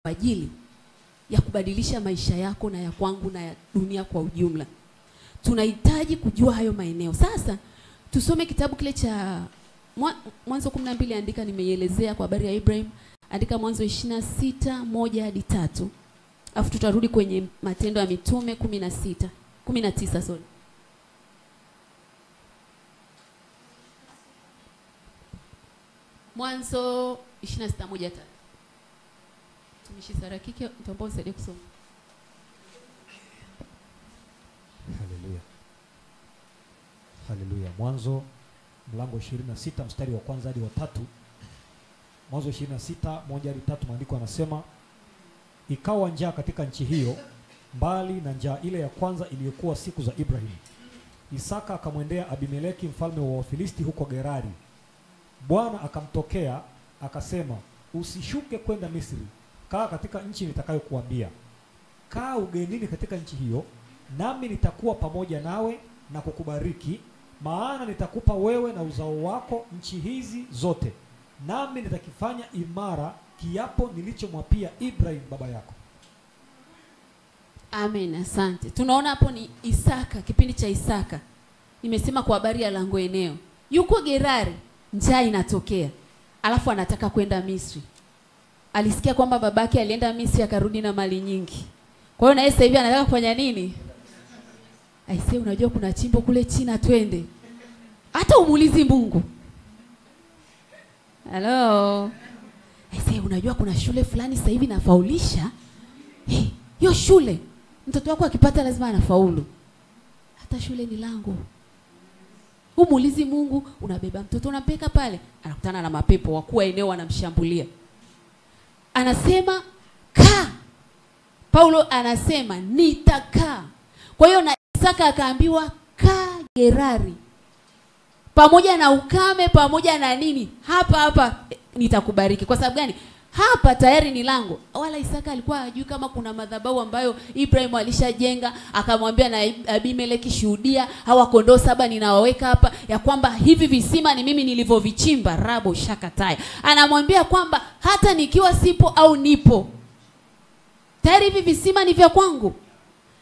kwa ajili ya kubadilisha maisha yako na ya kwangu na ya dunia kwa ujumla. Tunahitaji kujua hayo maeneo. Sasa tusome kitabu kile cha Mwanzo 12, andika, nimeielezea kwa habari ya Ibrahim. Andika Mwanzo 26:1-3. Alafu tutarudi kwenye Matendo ya Mitume 19 sorry. Mwanzo 26:1-3. Tumishi Sara Kike, nitaomba usaidie kusoma. Haleluya. Haleluya. Mwanzo mlango 26 mstari wa kwanza hadi wa 3. Mwanzo 26:1-3, maandiko yanasema, ikawa njaa katika nchi hiyo, mbali na njaa ile ya kwanza iliyokuwa siku za Ibrahim. Isaka akamwendea Abimeleki mfalme wa Wafilisti huko Gerari. Bwana akamtokea akasema, usishuke kwenda Misri, kaa katika nchi nitakayokuambia. Kaa ugenini katika nchi hiyo, nami nitakuwa pamoja nawe na kukubariki, maana nitakupa wewe na uzao wako nchi hizi zote, nami nitakifanya imara kiapo nilichomwapia Ibrahim baba yako. Amen, asante. Tunaona hapo ni Isaka, kipindi cha Isaka. Nimesema kwa habari ya lango eneo. Yuko Gerari, njaa inatokea. Alafu anataka kwenda Misri. Alisikia kwamba babake alienda Misri akarudi na mali nyingi. Kwa hiyo na yeye sasa hivi anataka kufanya nini? Aisee, unajua kuna chimbo kule China, twende. Hata umuulizi Mungu. Hello. Aisee, unajua kuna shule fulani sasa hivi nafaulisha. Hiyo shule mtoto wako akipata lazima anafaulu. Hata shule ni lango. Umuulizi Mungu, unabeba mtoto unampeka pale, anakutana na mapepo, wakuu eneo wanamshambulia. Anasema kaa. Paulo anasema nitakaa. Kwa hiyo na Isaka akaambiwa kaa Gerari. Pamoja na ukame, pamoja na nini, hapa nitakubariki. Kwa sababu gani? Hapa tayari ni lango. Wala Isaka alikuwa hajui kama kuna madhabahu ambayo Ibrahim alishajenga, akamwambia na Abimeleki, shuhudia hawa kondoo 7 ninawaweka hapa, ya kwamba hivi visima ni mimi nilivyovichimba. Rabo shakataya. Anamwambia kwamba hata nikiwa sipo au nipo, tayari hivi visima ni vya kwangu.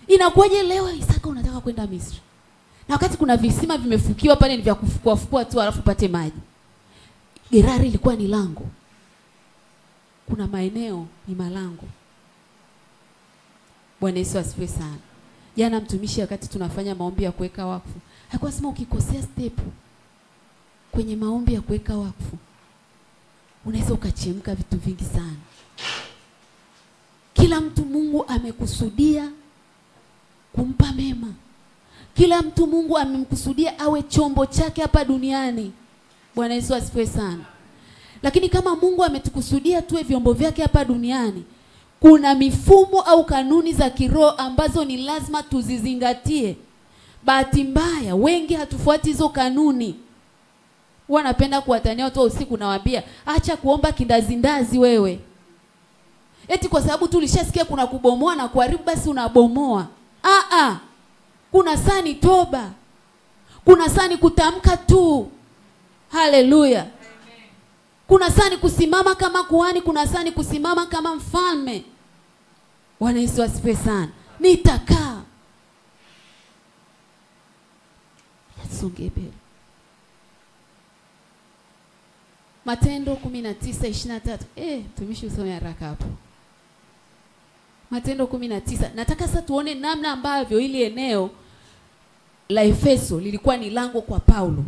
Inakuwaje leo Isaka unataka kwenda Misri? Na wakati kuna visima vimefukiwa pale ni vya kufukua tu alafu pate maji. Gerari ilikuwa ni lango. Kuna maeneo ni malango. Bwana Yesu asifiwe sana. Jana mtumishi wakati tunafanya maombi ya kuweka wakfu, alikuwa sema ukikosea step kwenye maombi ya kuweka wakfu, unaweza ukachemka vitu vingi sana. Kila mtu Mungu amekusudia kumpa mema. Kila mtu Mungu amemkusudia awe chombo chake hapa duniani. Bwana Yesu asifiwe sana. Lakini kama Mungu ametukusudia tuwe vyombo vyake hapa duniani, kuna mifumo au kanuni za kiroho ambazo ni lazima tuzizingatie. Bahati mbaya wengi hatufuati hizo kanuni. Wanapenda kuwatania watu usiku, nawaambia acha kuomba kindazindazi wewe. Eti kwa sababu tulishasikia kuna kubomoa na kuharibu basi unabomoa. Kuna saa ni toba. Kuna saa ni kutamka tu. Haleluya. Kuna saa ni kusimama kama kuhani, kuna saa ni kusimama kama mfalme. Bwana Yesu asifiwe sana. Nitakaa. Songe mbele. Matendo 19:23. Tumishi usome haraka hapo. Matendo 19. Nataka sasa tuone namna ambavyo ili eneo la Efeso lilikuwa ni lango kwa Paulo.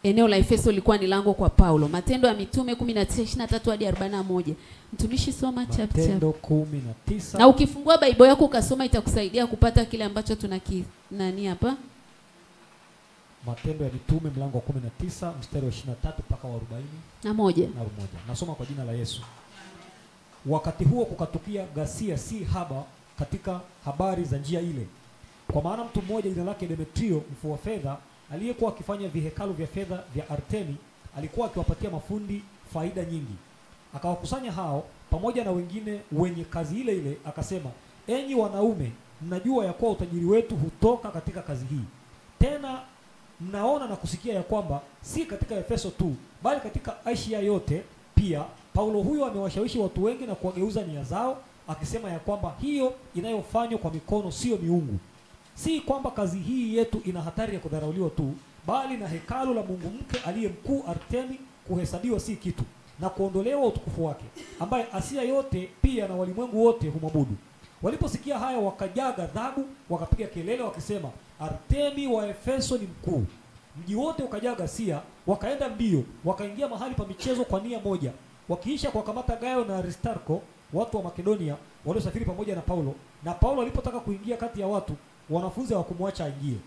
Eneo la Efeso lilikuwa ni lango kwa Paulo. Matendo ya Mitume 19:23 hadi 41. Mtumishi soma chapter. Matendo 19. Na ukifungua Biblia yako ukasoma itakusaidia kupata kile ambacho nani hapa. Matendo ya Mitume mlango wa 19 mstari wa 23 mpaka wa 41. Nasoma kwa jina la Yesu. Wakati huo kukatukia ghasia si haba katika habari za njia ile. Kwa maana mtu mmoja jina lake Demetrio, mfua fedha, aliyekuwa akifanya vihekalu vya fedha vya Artemi, alikuwa akiwapatia mafundi faida nyingi. Akawakusanya hao pamoja na wengine wenye kazi ile ile, akasema, enyi wanaume, mnajua ya kuwa utajiri wetu hutoka katika kazi hii. Tena mnaona na kusikia ya kwamba si katika Efeso tu, bali katika Asia yote Pia Paulo huyo amewashawishi watu wengi na kuwageuza nia zao, akisema ya kwamba hiyo inayofanywa kwa mikono sio miungu. Si kwamba kazi hii yetu ina hatari ya kudharauliwa tu, bali na hekalu la mungu mke aliye mkuu Artemi kuhesabiwa si kitu, na kuondolewa utukufu wake, ambaye Asia yote pia na walimwengu wote humwabudu. Waliposikia haya wakajaa ghadhabu, wakapiga kelele wakisema, Artemi wa Efeso ni mkuu. Mji wote ukajaa ghasia, wakaenda mbio, wakaingia mahali pa michezo kwa nia moja, wakiisha kuwakamata Gayo na Aristarko, watu wa Makedonia waliosafiri pamoja na Paulo. Na Paulo alipotaka kuingia kati ya watu, wanafunzi hawakumwacha aingie.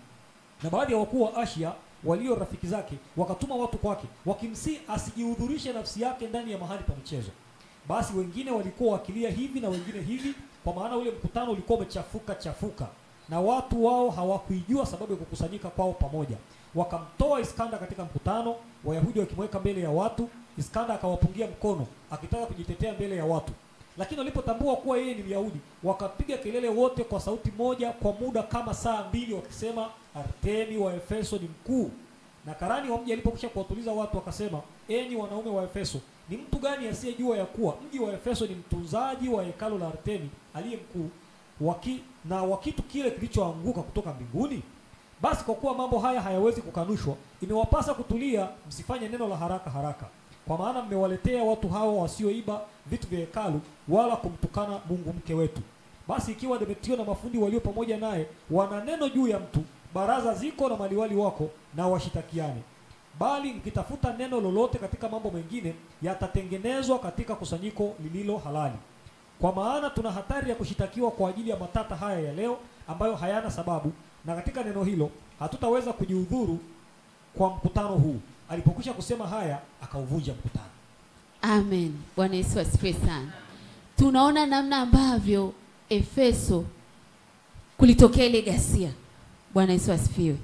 Na baadhi ya wakuu wa Asia walio rafiki zake wakatuma watu kwake, wakimsihi asijihudhurishe nafsi yake ndani ya mahali pa michezo. Basi wengine walikuwa wakilia hivi na wengine hivi, kwa maana ule mkutano ulikuwa umechafuka, na watu wao hawakuijua sababu ya kukusanyika kwao pamoja. Wakamtoa Iskanda katika mkutano, Wayahudi wakimweka mbele ya watu. Iskanda akawapungia mkono akitaka kujitetea mbele ya watu, lakini walipotambua kuwa yeye ni Myahudi, wakapiga kelele wote kwa sauti moja kwa muda kama saa 2 wakisema, Artemi wa Efeso ni mkuu. Na karani wa mji alipokwisha kuwatuliza watu akasema, enyi wanaume wa Efeso, ni mtu gani asiyejua ya kuwa mji wa Efeso ni mtunzaji wa hekalu la Artemi aliye mkuu, wa kitu kile kilichoanguka kutoka mbinguni? Basi kwa kuwa mambo haya hayawezi kukanushwa, imewapasa kutulia, msifanye neno la haraka, kwa maana mmewaletea watu hao wasioiba vitu vya hekalu, wala kumtukana mungu mke wetu. Basi ikiwa Demetrio na mafundi walio pamoja naye wana neno juu ya mtu, baraza ziko na maliwali wako, na washitakiane. Bali mkitafuta neno lolote katika mambo mengine, yatatengenezwa katika kusanyiko lililo halali. Kwa maana tuna hatari ya kushitakiwa kwa ajili ya matata haya ya leo, ambayo hayana sababu, na katika neno hilo hatutaweza kujihudhuru kwa mkutano huu. Alipokwisha kusema haya, akauvunja mkutano. Amen. Bwana Yesu asifiwe sana. Tunaona namna ambavyo Efeso kulitokea ile ghasia. Bwana Yesu asifiwe.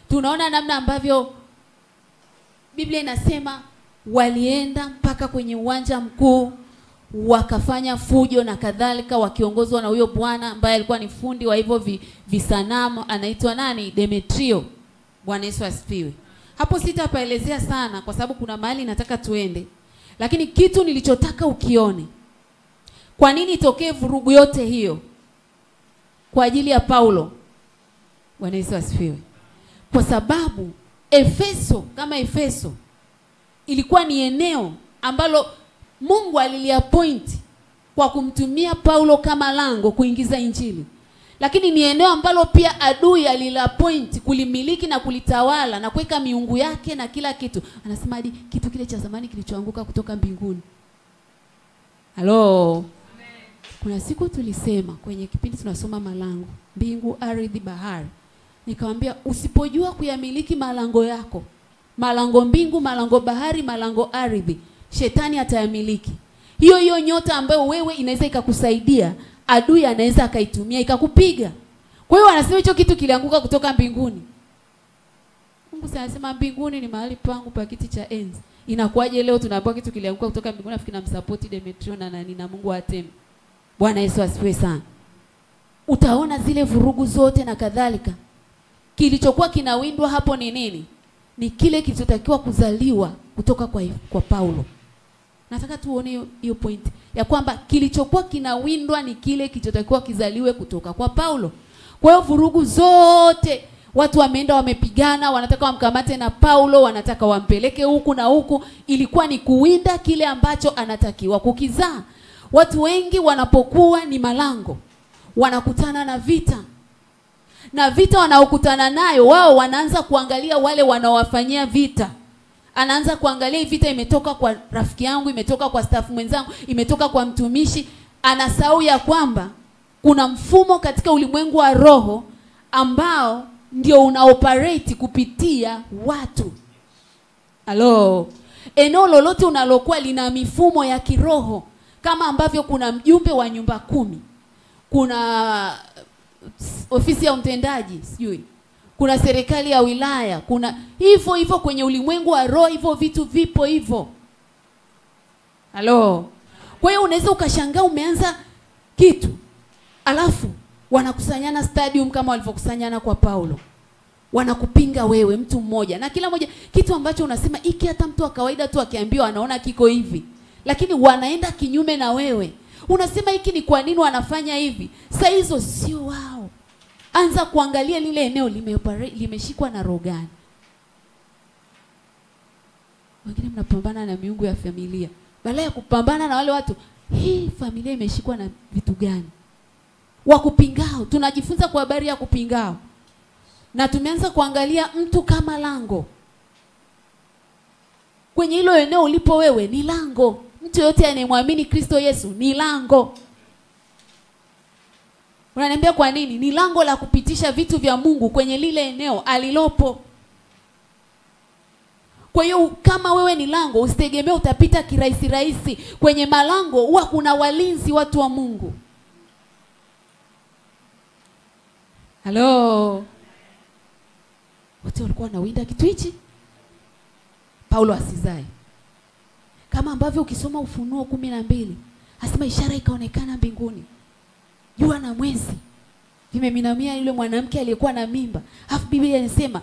Tunaona namna ambavyo Biblia inasema walienda mpaka kwenye uwanja mkuu, wakafanya fujo na kadhalika, wakiongozwa na huyo bwana ambaye alikuwa ni fundi wa hivyo visanamu, anaitwa nani? Demetrio. Bwana Yesu asifiwe. Hapo sitapaelezea sana kwa sababu kuna mahali nataka tuende. Lakini kitu nilichotaka ukione, kwa nini itokee vurugu yote hiyo kwa ajili ya Paulo? Bwana Yesu asifiwe. Kwa sababu Efeso kama Efeso ilikuwa ni eneo ambalo Mungu aliliappoint kwa kumtumia Paulo kama lango kuingiza injili. Lakini ni eneo ambalo pia adui aliliappoint kulimiliki na kulitawala na kuweka miungu yake na kila kitu. Anasema hadi kitu kile cha zamani kilichoanguka kutoka mbinguni. Halo. Kuna siku tulisema kwenye kipindi tunasoma malango, mbingu, ardhi, bahari. Nikamwambia usipojua kuyamiliki malango yako, malango mbingu, malango bahari, malango ardhi, shetani atayamiliki. Hiyo nyota ambayo wewe inaweza ikakusaidia, adui anaweza akaitumia ikakupiga. Kwa hiyo anasema hicho kitu kilianguka kutoka mbinguni. Mungu anasema mbinguni ni mahali pangu pa kiti cha enzi. Inakuwaje leo tunaambiwa kitu kilianguka kutoka mbinguni? Nafikiri namsupport Demetrio na nani na Mungu Artemi. Bwana Yesu asifiwe sana. Utaona zile vurugu zote na kadhalika. Kilichokuwa kinawindwa hapo ni nini? Ni kile kilichotakiwa kuzaliwa kutoka kwa Paulo. Nataka tuone hiyo point ya kwamba kilichokuwa kinawindwa ni kile kilichotakiwa kizaliwe kutoka kwa Paulo. Kwa hiyo vurugu zote, watu wameenda wamepigana, wanataka wamkamate na Paulo, wanataka wampeleke huku na huku, ilikuwa ni kuwinda kile ambacho anatakiwa kukizaa. Watu wengi wanapokuwa ni malango, wanakutana na vita. Na vita wanaokutana nayo, wao wanaanza kuangalia wale wanaowafanyia vita. Anaanza kuangalia vita imetoka kwa rafiki yangu, imetoka kwa staff mwenzangu, imetoka kwa mtumishi. Anasahau ya kwamba kuna mfumo katika ulimwengu wa roho ambao ndio unaoperate kupitia watu. Halo. Eneo lolote unalokuwa lina mifumo ya kiroho, kama ambavyo kuna mjumbe wa nyumba 10, kuna ofisi ya mtendaji, sijui, kuna serikali ya wilaya, kuna hivyo kwenye ulimwengu wa roho, hivyo vitu vipo hivyo. Halo. Kwa hiyo unaweza ukashangaa umeanza kitu, alafu wanakusanyana stadium kama walivyokusanyana kwa Paulo. Wanakupinga wewe mtu mmoja, na kila mmoja kitu ambacho unasema hiki hata mtu wa kawaida tu akiambiwa anaona kiko hivi. lakini wanaenda kinyume na wewe. Unasema hiki ni kwa nini wanafanya hivi? Sasa hizo sio wao. Anza kuangalia lile eneo limeshikwa na roho gani. Wengine mnapambana na miungu ya familia, badala ya kupambana na wale watu, hii familia imeshikwa na vitu gani? Wakupingao, tunajifunza kwa habari ya kupingao. Na tumeanza kuangalia mtu kama lango. Kwenye hilo eneo ulipo wewe ni lango. Mtu yote anayemwamini Kristo Yesu ni lango. Unaniambia kwa nini? Ni lango la kupitisha vitu vya Mungu kwenye lile eneo alilopo. Kwa hiyo kama wewe ni lango, usitegemee utapita kirahisi rahisi. Kwenye malango huwa kuna walinzi, watu wa Mungu. Halo. Wote walikuwa wanawinda kitu hichi. Paulo asizai. Kama ambavyo ukisoma Ufunuo 12, asema ishara ikaonekana mbinguni. Jua na mwezi vimeminamia yule mwanamke aliyekuwa na mimba. Alafu Biblia inasema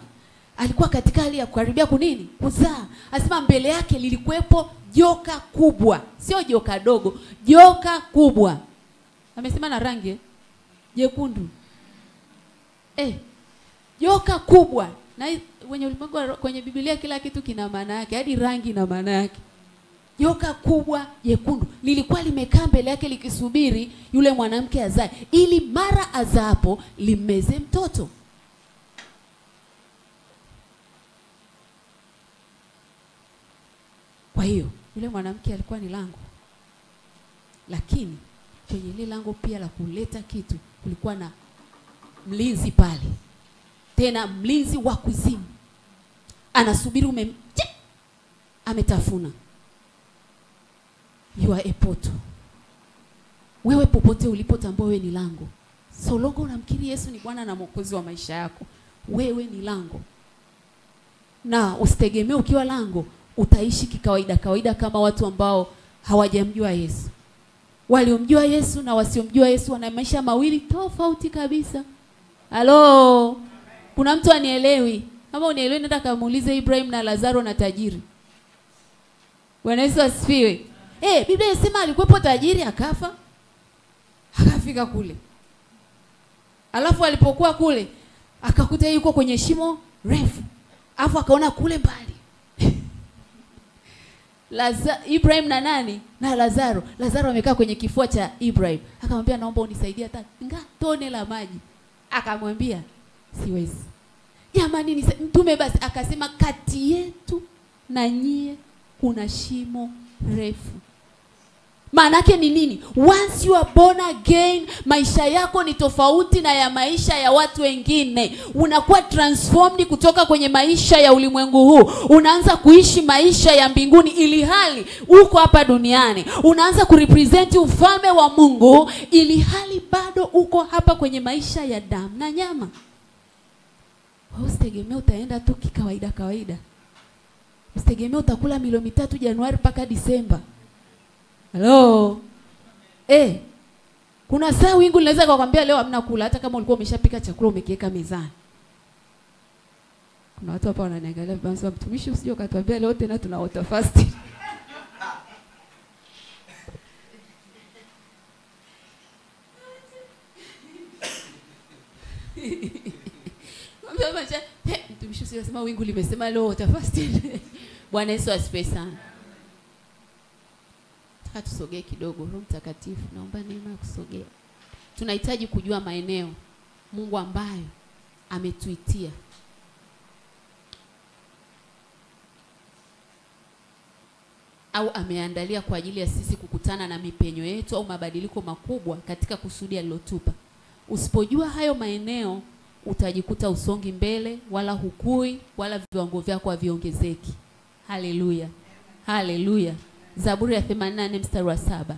alikuwa katika hali ya kukaribia kunini? Kuzaa. Asema mbele yake lilikuwepo joka kubwa. Sio joka dogo, joka kubwa. Amesema na rangi jekundu. Joka kubwa. Na kwenye ulimwengu, kwenye Biblia kila kitu kina maana yake, hadi rangi na maana yake. Joka kubwa jekundu lilikuwa limekaa mbele yake likisubiri yule mwanamke azae, ili mara azapo limeze mtoto. Kwa hiyo yule mwanamke alikuwa ni lango. Lakini kwenye ile lango pia la kuleta kitu kulikuwa na mlinzi pale. Tena mlinzi wa kuzimu. Anasubiri ametafuna. You are a portal. Wewe popote ulipotambua wewe ni lango. So longo unamkiri Yesu ni Bwana na Mwokozi wa maisha yako. Wewe ni lango. Na usitegemee ukiwa lango utaishi kawaida kama watu ambao hawajamjua Yesu. Waliomjua Yesu na wasiomjua Yesu wana maisha mawili tofauti kabisa. Halo. Kuna mtu anielewi? Kama unielewi nenda kamuulize Ibrahim na Lazaro na tajiri. Bwana Yesu asifiwe. Biblia inasema alikuwepo tajiri akafa. Akafika kule. Alafu alipokuwa kule akakuta yuko kwenye shimo refu. Alafu akaona kule mbali Ibrahim na nani? Na Lazaro. Lazaro amekaa kwenye kifua cha Ibrahim. Akamwambia naomba unisaidie hata tone la maji. Akamwambia siwezi. Jamani mtume basi akasema kati yetu na nyie kuna shimo refu. Maana yake ni nini? Once you are born again, maisha yako ni tofauti na ya maisha ya watu wengine. Unakuwa transformed kutoka kwenye maisha ya ulimwengu huu. Unaanza kuishi maisha ya mbinguni ili hali uko hapa duniani. Unaanza kurepresent ufalme wa Mungu ili hali bado uko hapa kwenye maisha ya damu na nyama. Usitegemee utaenda tu kawaida. Usitegemee utakula milo 3 Januari mpaka Disemba. Hello. Kuna saa wingu linaweza kukwambia leo hamna kula hata kama ulikuwa umeshapika chakula umekiweka mezani. Kuna watu hapa wananiangalia basi mtumishi usije ukatuambia leo tena tuna water fasting. Mtumishi usije sema wingu limesema leo water fasting. Bwana Yesu asifiwe sana. Tusogee kidogo. Roho Mtakatifu naomba neema ya kusogea. Tunahitaji kujua maeneo Mungu ambayo ametuitia. Au ameandalia kwa ajili ya sisi kukutana na mipenyo yetu au mabadiliko makubwa katika kusudi alilotupa. Usipojua hayo maeneo utajikuta usongi mbele wala hukui wala viwango vyako haviongezeki. Haleluya. Haleluya. Zaburi ya 84 mstari wa 7.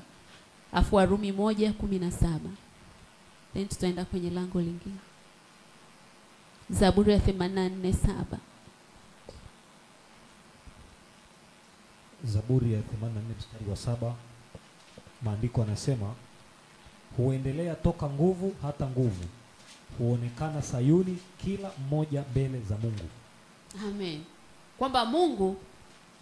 Afu Warumi 1:17. Then tutaenda kwenye lango lingine. Zaburi ya 84:7. Zaburi ya 84 mstari wa 7. Maandiko yanasema huendelea toka nguvu hata nguvu. Huonekana Sayuni kila mmoja mbele za Mungu. Amen. Kwamba Mungu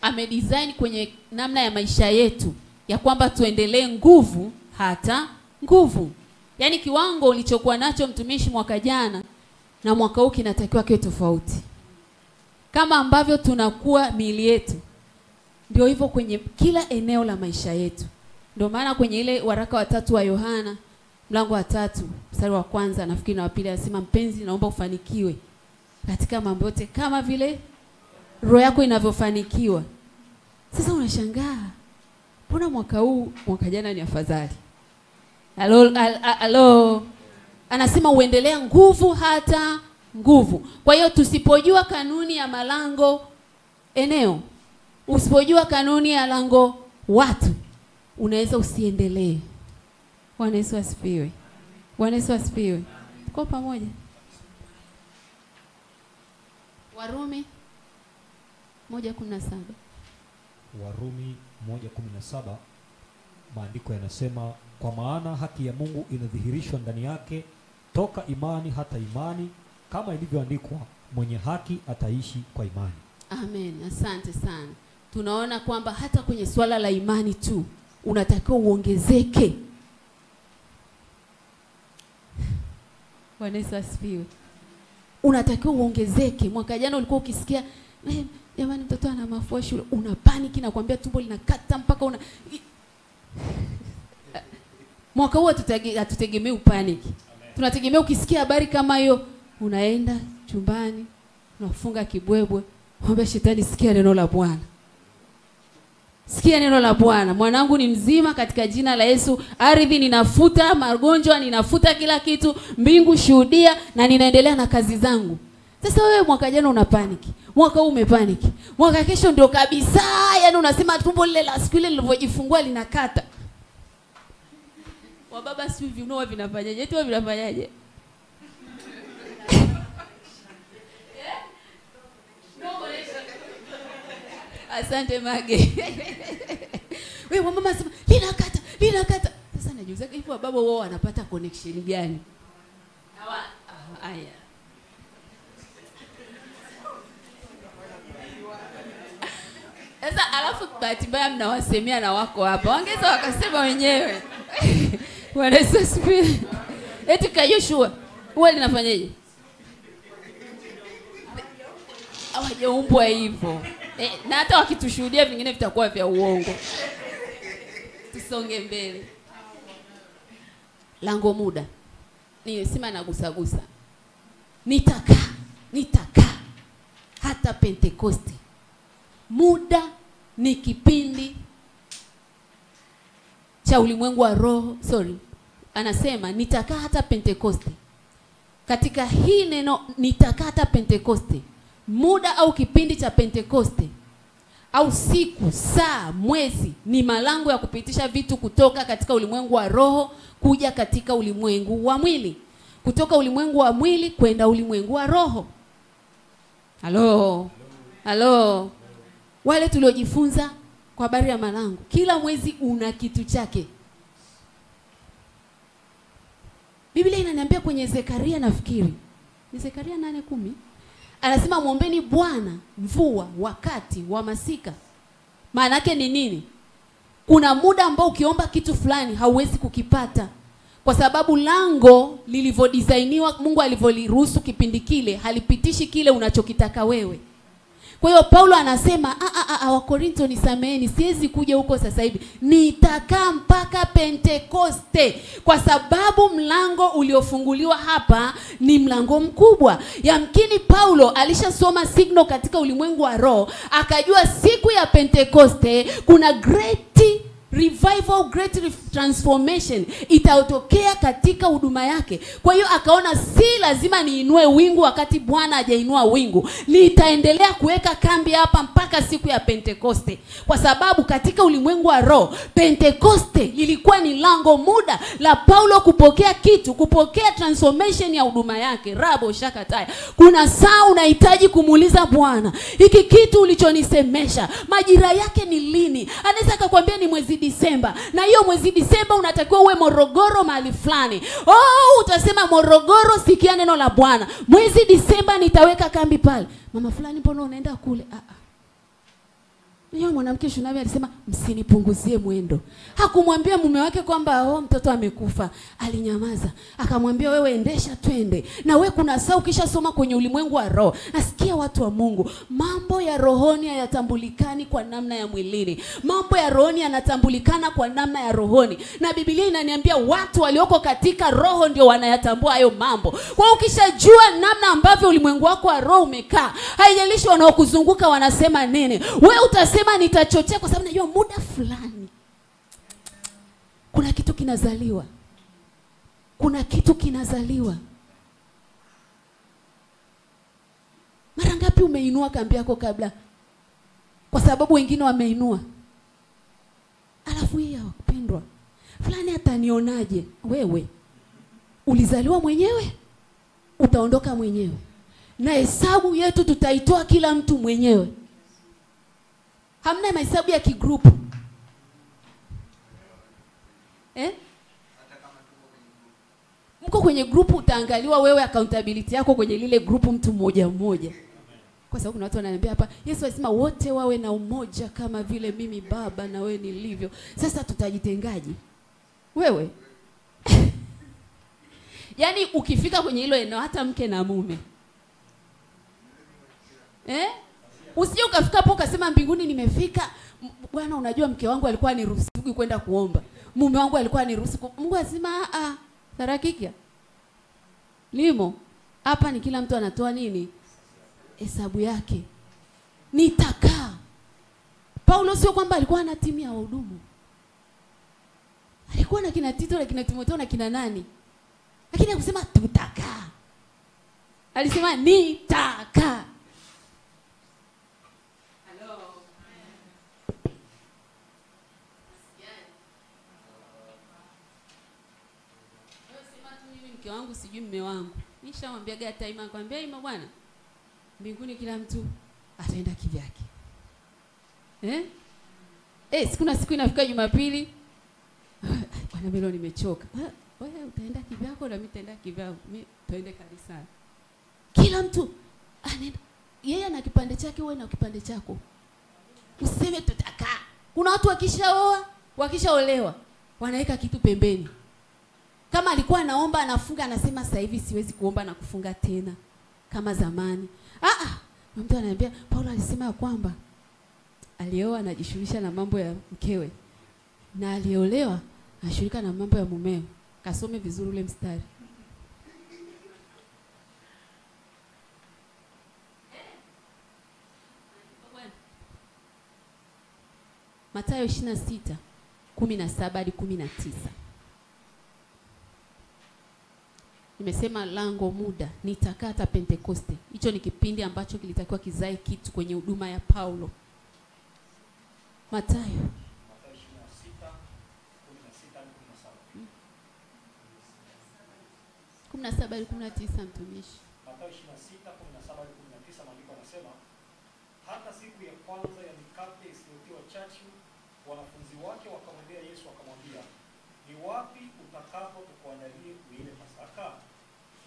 amedesign kwenye namna ya maisha yetu ya kwamba tuendelee nguvu hata nguvu. Yaani kiwango ulichokuwa nacho mtumishi mwaka jana na mwaka huu kinatakiwa kiwe tofauti. Kama ambavyo tunakuwa miili yetu, ndio hivyo kwenye kila eneo la maisha yetu. Ndio maana kwenye ile waraka wa 3 wa Yohana mlango wa 3 mstari wa 1 nafikiri na wa 2 anasema, mpenzi naomba ufanikiwe katika mambo yote kama vile roho yako inavyofanikiwa. Sasa unashangaa, mbona mwaka jana ni afadhali? Halo. Anasema uendelea nguvu hata nguvu. Kwa hiyo tusipojua kanuni ya malango eneo, usipojua kanuni ya lango watu, unaweza usiendelee. Bwana Yesu asifiwe. Bwana Yesu asifiwe. Tuko pamoja. Warumi 1:17. Warumi 1:17 maandiko yanasema, kwa maana haki ya Mungu inadhihirishwa ndani yake toka imani hata imani, kama ilivyoandikwa, mwenye haki ataishi kwa imani. Amen. Asante sana. Tunaona kwamba hata kwenye swala la imani tu unatakiwa uongezeke. Bwana Yesu asifiwe. Unatakiwa uongezeke. Mwaka jana ulikuwa ukisikia, jamani mtoto ana mafua shule, una panic na kuambia tumbo linakata mpaka una mwaka huu hatutegemei upanic. Tunategemea ukisikia habari kama hiyo, unaenda chumbani, unafunga kibwebwe, mwambie shetani, sikia neno la Bwana. Sikia neno la Bwana. Mwanangu ni mzima katika jina la Yesu. Ardhi ninafuta magonjwa, ninafuta kila kitu, mbingu shuhudia, na ninaendelea na kazi zangu. Sasa wewe mwaka jana una panic, mwaka huu umepanic, mwaka kesho ndio kabisa, yani unasema tumbo lile la siku ile nilivyojifungua linakata. Wababa si hivi unao vinafanyaje? Eti wewe vinafanyaje? Asante Mage. Wewe mama sema linakata. Sasa najiuliza hivi wababa wao wanapata connection gani? Haya. Sasa alafu bahati mbaya mnawasemea na wako hapa. Wangeza wakasema wenyewe. Bwana Yesu asifiwe. Eti Joshua, wewe linafanyaje? Hawajaumbwa hivyo. Na hata wakitushuhudia vingine vitakuwa vya uongo. Tusonge mbele. Lango muda. Ni sima nagusagusa. Nitaka hata Pentekoste. Muda ni kipindi cha ulimwengu wa roho. Anasema nitakaa hata Pentekoste. Katika hii neno nitakaa hata Pentekoste, muda au kipindi cha Pentekoste au siku, saa, mwezi ni malango ya kupitisha vitu kutoka katika ulimwengu wa roho kuja katika ulimwengu wa mwili. Kutoka ulimwengu wa mwili kwenda ulimwengu wa roho. Halo. Wale tuliojifunza kwa habari ya malango, kila mwezi una kitu chake. Biblia inaniambia kwenye Zekaria, nafikiri ni Zekaria 8:10, anasema muombeni Bwana mvua wakati wa masika. Maana yake ni nini? Kuna muda ambao ukiomba kitu fulani hauwezi kukipata, kwa sababu lango lilivyodesigniwa, Mungu alivyoliruhusu kipindi kile halipitishi kile unachokitaka wewe. Kwa hiyo Paulo anasema Wakorintho nisameheni, siwezi kuja huko sasa hivi, nitakaa mpaka Pentekoste, kwa sababu mlango uliofunguliwa hapa ni mlango mkubwa. Yamkini Paulo alishasoma signal katika ulimwengu wa roho, akajua siku ya Pentekoste kuna great revival, great transformation itatokea katika huduma yake. Kwa hiyo akaona si lazima niinue wingu wakati Bwana hajainua wingu. Nitaendelea kuweka kambi hapa mpaka siku ya Pentekoste, kwa sababu katika ulimwengu wa roho Pentekoste ilikuwa ni lango muda la Paulo kupokea kitu, kupokea transformation ya huduma yake. Rabo shakataya. Kuna saa unahitaji kumuuliza Bwana, hiki kitu ulichonisemesha majira yake ni lini? Anaweza akakwambia ni mwezi Disemba, na hiyo mwezi Disemba unatakiwa uwe Morogoro mahali fulani. Utasema Morogoro, sikia neno la Bwana, mwezi Disemba nitaweka kambi pale. Mama fulani, mbona unaenda kule? Yule mwanamke Shunabi alisema msinipunguzie mwendo. Hakumwambia mume wake kwamba mtoto amekufa. Alinyamaza. Akamwambia wewe endesha twende. Na wewe kuna saa ukishasoma kwenye ulimwengu wa roho. Nasikia watu wa Mungu, mambo ya rohoni hayatambulikani kwa namna ya mwilini. Mambo ya rohoni yanatambulikana kwa namna ya rohoni. Na Biblia inaniambia watu walioko katika roho ndio wanayatambua hayo mambo. Kwa ukishajua namna ambavyo ulimwengu wako wa roho umekaa, haijalishi wanaokuzunguka wanasema nini. Wewe utasema nitachochea kwa sababu najua muda fulani kuna kitu kinazaliwa. Kuna kitu kinazaliwa. Mara ngapi umeinua kambi yako kabla? Kwa sababu wengine wameinua. Alafu yeye wapendwa, fulani atanionaje? Wewe ulizaliwa mwenyewe, utaondoka mwenyewe. Na hesabu yetu tutaitoa kila mtu mwenyewe. Hamna mahesabu ya kigrupu. Mko kwenye grupu, utaangaliwa wewe accountability yako kwenye lile grupu mtu mmoja mmoja. Kwa sababu kuna watu wananiambia hapa, Yesu alisema wote wawe na umoja kama vile mimi Baba na wewe nilivyo. Sasa tutajitengaje? Wewe. Yaani ukifika kwenye hilo eneo hata mke na mume. Usije ukafika hapo ukasema mbinguni nimefika. Bwana unajua mke wangu alikuwa aniruhusu kwenda kuomba. Mume wangu alikuwa aniruhusu. Mungu asema tarakikia. Limo. Hapa ni kila mtu anatoa nini? Hesabu yake. Nitakaa. Paulo sio kwamba alikuwa na timu ya wahudumu. Alikuwa na kina Tito na kina Timotheo na kina nani? Lakini hakusema tutakaa. Alisema nitakaa. Mke wangu sijui mume wangu. Nishamwambia time akwambia ima bwana. Mbinguni kila mtu ataenda kivyake. Siku inafika Jumapili. Bwana mimi nimechoka. Wewe utaenda kivyako na mimi nitaenda kivyangu. Mimi tuende kanisani. Kila mtu anaenda. Yeye ana kipande chake, wewe na kipande chako. Useme tutakaa. Kuna watu wakishaoa, wakishaolewa, wanaweka kitu pembeni. Kama alikuwa anaomba anafunga anasema sasa hivi siwezi kuomba na kufunga tena kama zamani. Mtu ananiambia Paulo alisema ya kwamba alioa anajishughulisha na mambo ya mkewe na aliolewa anashughulika na mambo ya mumeo. Kasome vizuri ule mstari. Mathayo 26:17 hadi 19. Nimesema lango muda, nitakaa hata Pentekoste. Hicho ni kipindi ambacho kilitakiwa kizae kitu kwenye huduma ya Paulo. Mathayo 17 hadi 19 mtumishi. Mathayo 26:17 hadi 19 maandiko yanasema hata siku ya kwanza ya mikate isiyotiwa chachu wanafunzi wake wakamwendea Yesu wakamwambia, ni wapi utakapo tukuandalie ile Pasaka?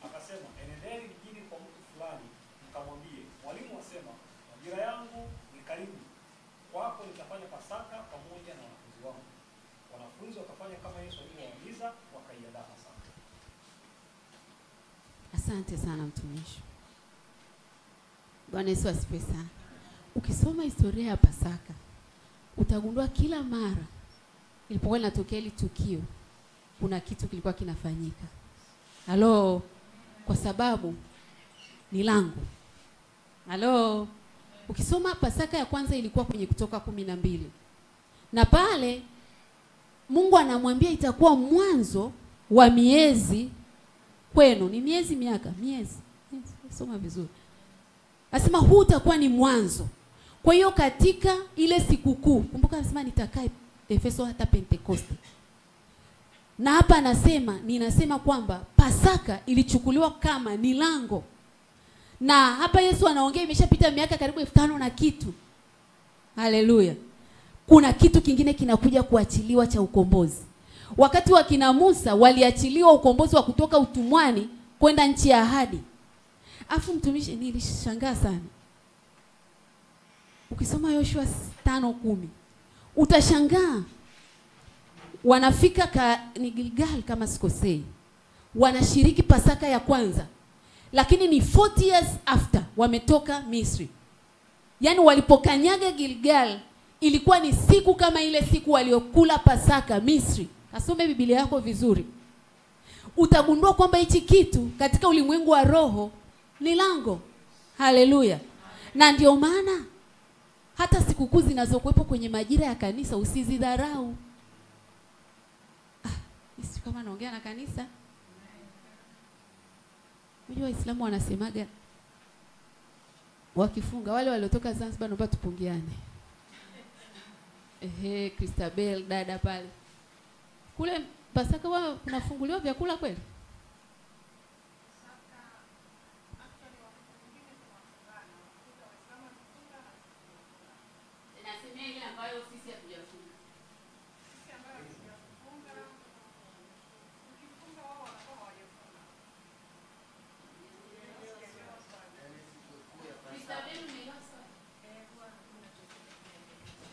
Akasema, enendeni mjini kwa mtu fulani mkamwambie, mwalimu asema, majira yangu ni karibu, kwako nitafanya Pasaka pamoja na wanafunzi wangu. Wanafunzi wakafanya kama Yesu alivyowaagiza, wakaiandaa Pasaka. Asante sana mtumishi. Bwana Yesu asifiwe sana. Ukisoma historia ya Pasaka, utagundua kila mara ilipokuwa inatokea ile tukio, kuna kitu kilikuwa kinafanyika. Halo, kwa sababu ni lango. Halo, ukisoma Pasaka ya kwanza ilikuwa kwenye Kutoka 12. Na pale Mungu anamwambia itakuwa mwanzo wa miezi kwenu. Ni miezi miezi. Soma vizuri. Anasema huu utakuwa ni mwanzo. Kwa hiyo katika ile sikukuu, kumbuka anasema nitakaa Efeso hata Pentekoste. Na hapa anasema, ninasema kwamba Pasaka ilichukuliwa kama ni lango. Na hapa Yesu anaongea imeshapita miaka karibu 5000 na kitu. Haleluya. Kuna kitu kingine kinakuja kuachiliwa cha ukombozi. Wakati wa kina Musa waliachiliwa ukombozi wa kutoka utumwani kwenda nchi ya ahadi. Afu mtumishi nilishangaa sana. Ukisoma Yoshua 5:10. Utashangaa wanafika ni Gilgal kama sikosei. Wanashiriki Pasaka ya kwanza. Lakini ni 40 years after wametoka Misri. Yaani walipokanyaga Gilgal ilikuwa ni siku kama ile siku waliokula Pasaka Misri. Kasome Biblia yako vizuri. Utagundua kwamba hichi kitu katika ulimwengu wa roho ni lango. Haleluya. Na ndio maana hata sikukuu zinazokuwepo kwenye majira ya kanisa usizidharau. Sisi kama naongea na kanisa. Unajua Waislamu wanasemaga wakifunga, wale waliotoka Zanzibar naomba tupungiane. Christabel dada pale. Kule Pasaka wao kunafunguliwa vyakula kweli?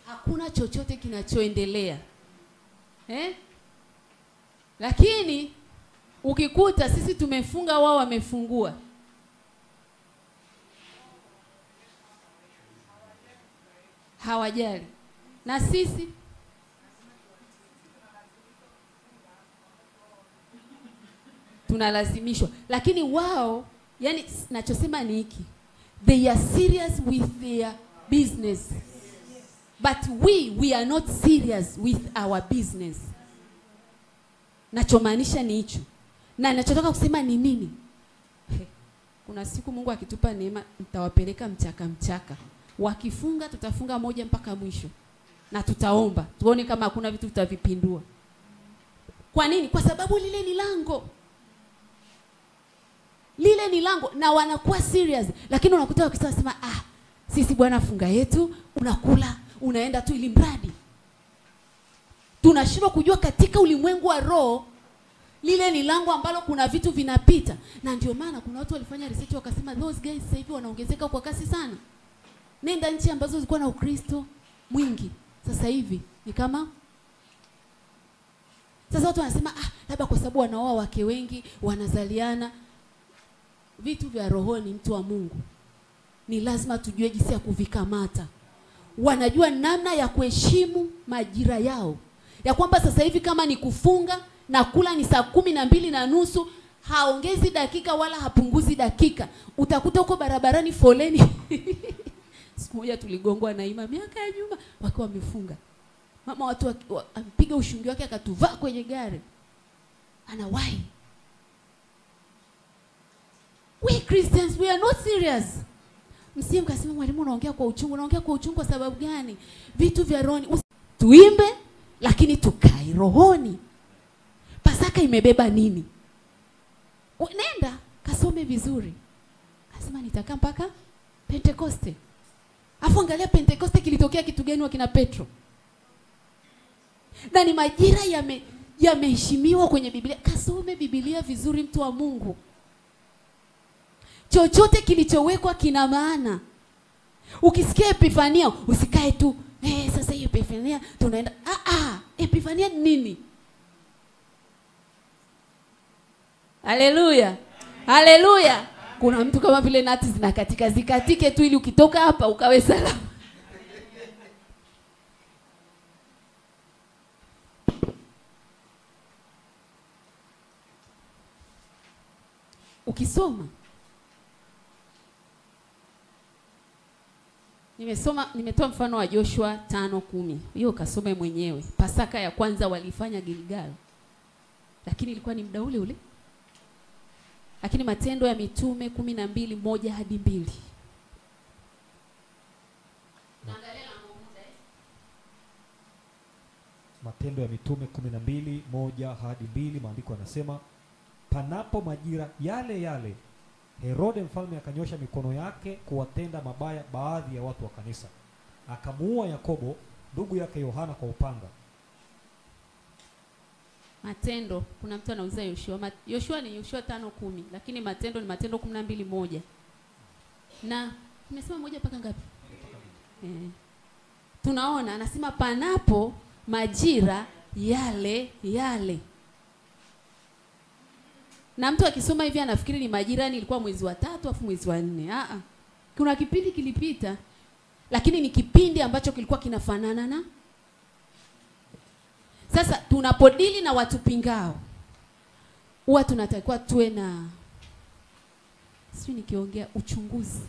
Hakuna chochote kinachoendelea. Lakini ukikuta sisi tumefunga wao wamefungua. Hawajali. Na sisi tunalazimishwa. Lakini wao, yani nachosema ni hiki. They are serious with their business. But we are not serious with our business. Nachomaanisha ni hicho. Na ninachotaka kusema ni nini? Kuna siku Mungu akitupa neema nitawapeleka mchaka. Wakifunga tutafunga moja mpaka mwisho. Na tutaomba. Tuone kama hakuna vitu tutavipindua. Kwa nini? Kwa sababu lile ni lango. Lile ni lango na wanakuwa serious. Lakini unakuta wakisema sisi bwana funga yetu, unakula, unaenda tu ili mradi. Tunashindwa kujua katika ulimwengu wa roho lile ni lango ambalo kuna vitu vinapita. Na ndio maana kuna watu walifanya research wakasema those guys sasa hivi wanaongezeka kwa kasi sana. Nenda nchi ambazo zilikuwa na Ukristo mwingi sasa hivi ni kama sasa watu wanasema labda kwa sababu wanaoa wake wengi, wanazaliana. Vitu vya rohoni mtu wa Mungu ni lazima tujue jinsi ya kuvikamata. Wanajua namna ya kuheshimu majira yao. Ya kwamba sasa hivi kama ni kufunga na kula ni saa 12:30, haongezi dakika wala hapunguzi dakika. Utakuta huko barabarani foleni. Siku moja tuligongwa na Ima miaka ya nyuma wakiwa wamefunga. Mama watu ampiga ushungi wake akatuvaa kwenye gari. Anawahi. We Christians, we are not serious. Msiye mkasema mwalimu unaongea kwa uchungu. Unaongea kwa uchungu kwa sababu gani? Vitu vya rohoni. Tuimbe lakini tukae rohoni. Pasaka imebeba nini? Nenda kasome vizuri. Kasema nitakaa mpaka Pentekoste. Afu angalia Pentekoste kilitokea kitu gani wakina Petro? Na ni majira yameheshimiwa kwenye Biblia. Kasome Biblia vizuri mtu wa Mungu. Chochote kilichowekwa kina maana. Ukisikia Epifania usikae tu sasa hiyo Epifania tunaenda Epifania nini? Haleluya. Haleluya. Kuna mtu kama vile nati zinakatika zikatike tu ili ukitoka hapa ukawe salama. Ukisoma nimetoa mfano wa Joshua 5:10. Hiyo kasome mwenyewe. Pasaka ya kwanza walifanya Gilgal. Lakini ilikuwa ni muda ule ule. Lakini Matendo ya Mitume 12:1-2. Matendo ya Mitume 12:1-2, maandiko yanasema panapo majira yale yale Herode mfalme akanyosha mikono yake kuwatenda mabaya baadhi ya watu wa kanisa. Akamuua Yakobo ndugu yake Yohana kwa upanga. Matendo, kuna mtu anauliza Yoshua. Yoshua ni Yoshua 5:10, lakini Matendo ni Matendo 12:1. Na nimesema moja mpaka ngapi? tunaona anasema panapo majira yale yale. Na mtu akisoma hivi anafikiri ni majira ni ilikuwa mwezi wa 3 afu mwezi wa 4. Kuna kipindi kilipita, lakini ni kipindi ambacho kilikuwa kinafanana na. Sasa tunapodili na watu pingao, huwa tunatakiwa tuwe na, sio nikiongea, uchunguzi.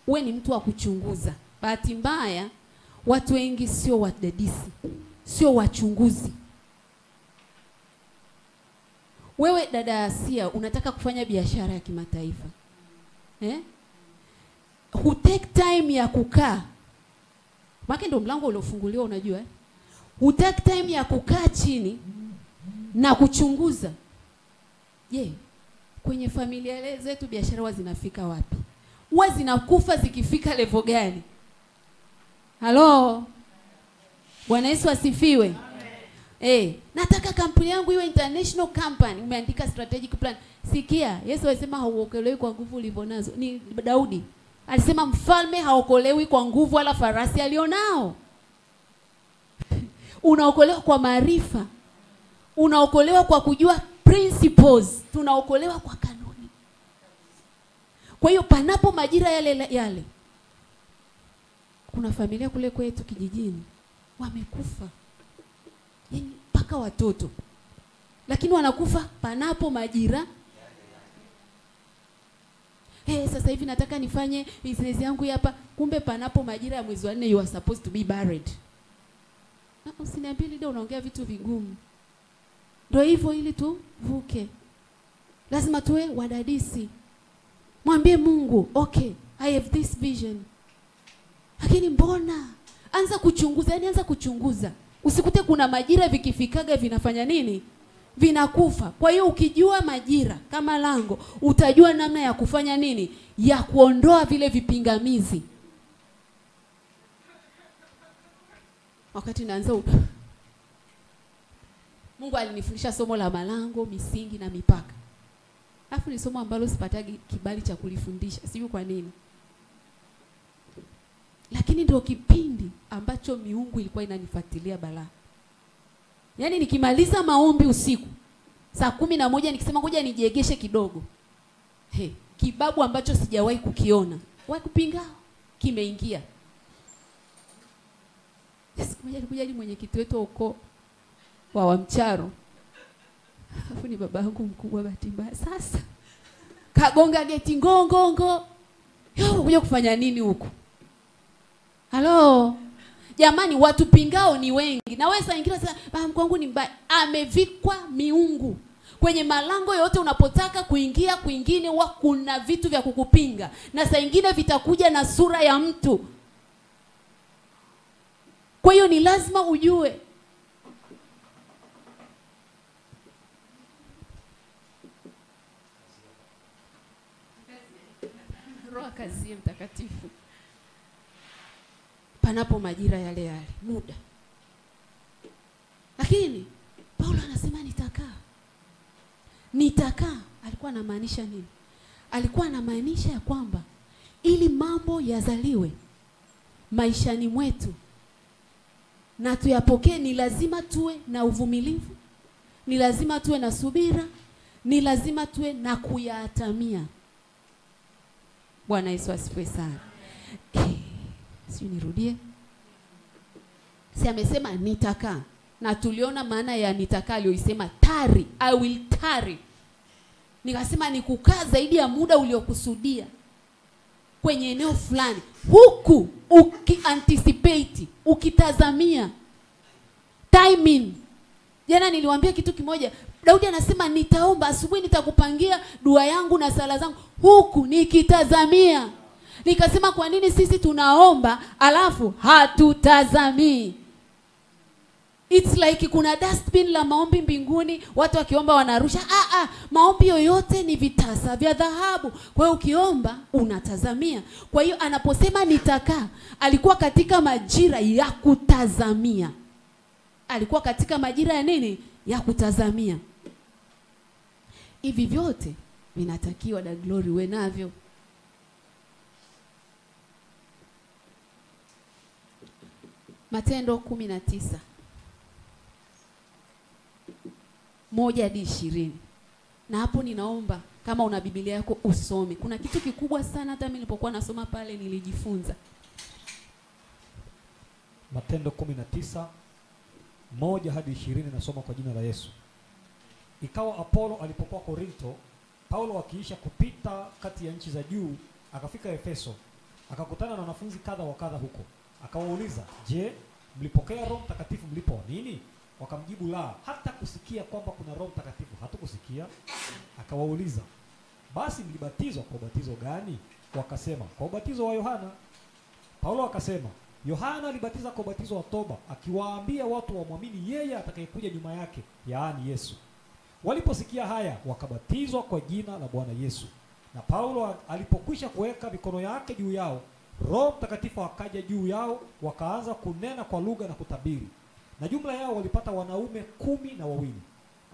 Uwe ni mtu wa kuchunguza. Bahati mbaya watu wengi sio wadadisi, sio wachunguzi. Wewe dada Asia unataka kufanya biashara ya kimataifa. Who take time ya kukaa. Maana ndio mlango uliofunguliwa unajua. Who take time ya kukaa chini na kuchunguza. Kwenye familia zetu biashara huwa zinafika wapi? Huwa zinakufa zikifika level gani? Halo. Bwana Yesu asifiwe. Nataka kampuni yangu iwe international company. Umeandika strategic plan. Sikia, Yesu alisema hauokolewi kwa nguvu ulivyonazo. Ni Daudi. Alisema mfalme haokolewi kwa nguvu wala farasi alionao. Unaokolewa kwa maarifa. Unaokolewa kwa kujua principles. Tunaokolewa kwa kanuni. Kwa hiyo panapo majira yale yale. Kuna familia kule kwetu kijijini wamekufa. Yaani mpaka watoto. Lakini wanakufa panapo majira. Sasa hivi nataka nifanye business yangu hapa, kumbe panapo majira ya mwezi wa 4 you are supposed to be buried. Usiniambie leo unaongea vitu vigumu. Ndio hivyo ili tuvuke. Lazima tuwe wadadisi. Mwambie Mungu, okay, I have this vision. Lakini mbona? Anza kuchunguza, yani anza kuchunguza. Usikute kuna majira vikifikaga vinafanya nini? Vinakufa. Kwa hiyo ukijua majira kama lango, utajua namna ya kufanya nini? Ya kuondoa vile vipingamizi. Wakati naanza Mungu alinifundisha somo la malango, misingi na mipaka. Alafu ni somo ambalo sipatagi kibali cha kulifundisha. Sijui kwa nini. Lakini ndio kipindi ambacho miungu ilikuwa inanifuatilia balaa. Yaani nikimaliza maombi usiku saa 11 nikisema ngoja nijiegeshe kidogo. Kibabu ambacho sijawahi kukiona. Wahi kupinga kimeingia. Siku moja nilikuja ni mwenyekiti wetu huko wa Mcharo. Alafu ni babangu mkubwa bahati mbaya. Sasa kagonga geti ngongongo. Unakuja kufanya nini huko? Halo. Jamani watu pingao ni wengi. Na wewe saa nyingine sasa baba mkwangu ni mbaya. Amevikwa miungu. Kwenye malango yote unapotaka kuingia kwingine huwa kuna vitu vya kukupinga. Na saa nyingine vitakuja na sura ya mtu. Kwa hiyo ni lazima ujue. Roho kazi mtakatifu. Panapo majira yale yale, muda. Lakini Paulo anasema nitakaa. Nitakaa, alikuwa anamaanisha nini? Alikuwa anamaanisha ya kwamba ili mambo yazaliwe maishani mwetu na tuyapokee, ni lazima tuwe na uvumilivu, ni lazima tuwe na subira, ni lazima tuwe na kuyatamia. Bwana Yesu asifiwe sana. Sio nirudie. Si amesema nitakaa. Na tuliona maana ya nitakaa aliyoisema tari, I will tarry. Nikasema ni kukaa zaidi ya muda uliokusudia kwenye eneo fulani, huku ukianticipate, ukitazamia timing. Jana niliwaambia kitu kimoja. Daudi anasema nitaomba asubuhi, nitakupangia dua yangu na sala zangu huku nikitazamia. Nikasema kwa nini sisi tunaomba alafu hatutazamii? It's like kuna dustbin la maombi mbinguni, watu wakiomba wanarusha. Maombi yoyote ni vitasa vya dhahabu. Kwa hiyo ukiomba unatazamia. Kwa hiyo anaposema nitakaa, alikuwa katika majira ya kutazamia. Alikuwa katika majira ya nini? Ya kutazamia. Hivi vyote vinatakiwa da glory we navyo. Matendo 19 1-20. Na hapo ninaomba kama una Biblia yako usome. Kuna kitu kikubwa sana hata mimi nilipokuwa nasoma pale nilijifunza. Matendo 19 1-20 nasoma kwa jina la Yesu. Ikawa Apolo alipokuwa Korinto, Paulo akiisha kupita kati ya nchi za juu, akafika Efeso, akakutana na wanafunzi kadha wa kadha huko. Akawauliza, "Je, mlipokea Roho Mtakatifu mlipoamini?" Wakamjibu, "La, hata kusikia kwamba kuna Roho Mtakatifu hatukusikia." Akawauliza, "Basi mlibatizwa kwa ubatizo gani?" Wakasema, "Kwa ubatizo wa Yohana." Paulo akasema, "Yohana alibatiza kwa ubatizo wa toba, akiwaambia watu wamwamini yeye atakayekuja nyuma yake, yaani Yesu." Waliposikia haya, wakabatizwa kwa jina la Bwana Yesu. Na Paulo alipokwisha kuweka mikono yake juu yao, Roho Mtakatifu akaja juu yao, wakaanza kunena kwa lugha na kutabiri. Na jumla yao walipata wanaume 12.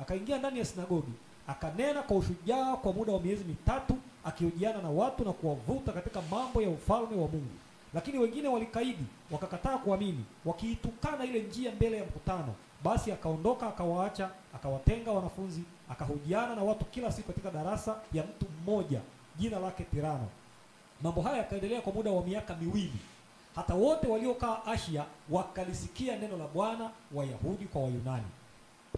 Akaingia ndani ya sinagogi, akanena kwa ushujaa kwa muda wa miezi 3, akihojiana na watu na kuwavuta katika mambo ya ufalme wa Mungu. Lakini wengine walikaidi, wakakataa kuamini, wakiitukana ile njia mbele ya mkutano. Basi akaondoka, akawaacha, akawatenga wanafunzi, akahojiana na watu kila siku katika darasa ya mtu mmoja, jina lake Tirano. Mambo haya yakaendelea kwa muda wa miaka 2. Hata wote waliokaa Asia wakalisikia neno la Bwana, Wayahudi kwa Wayunani.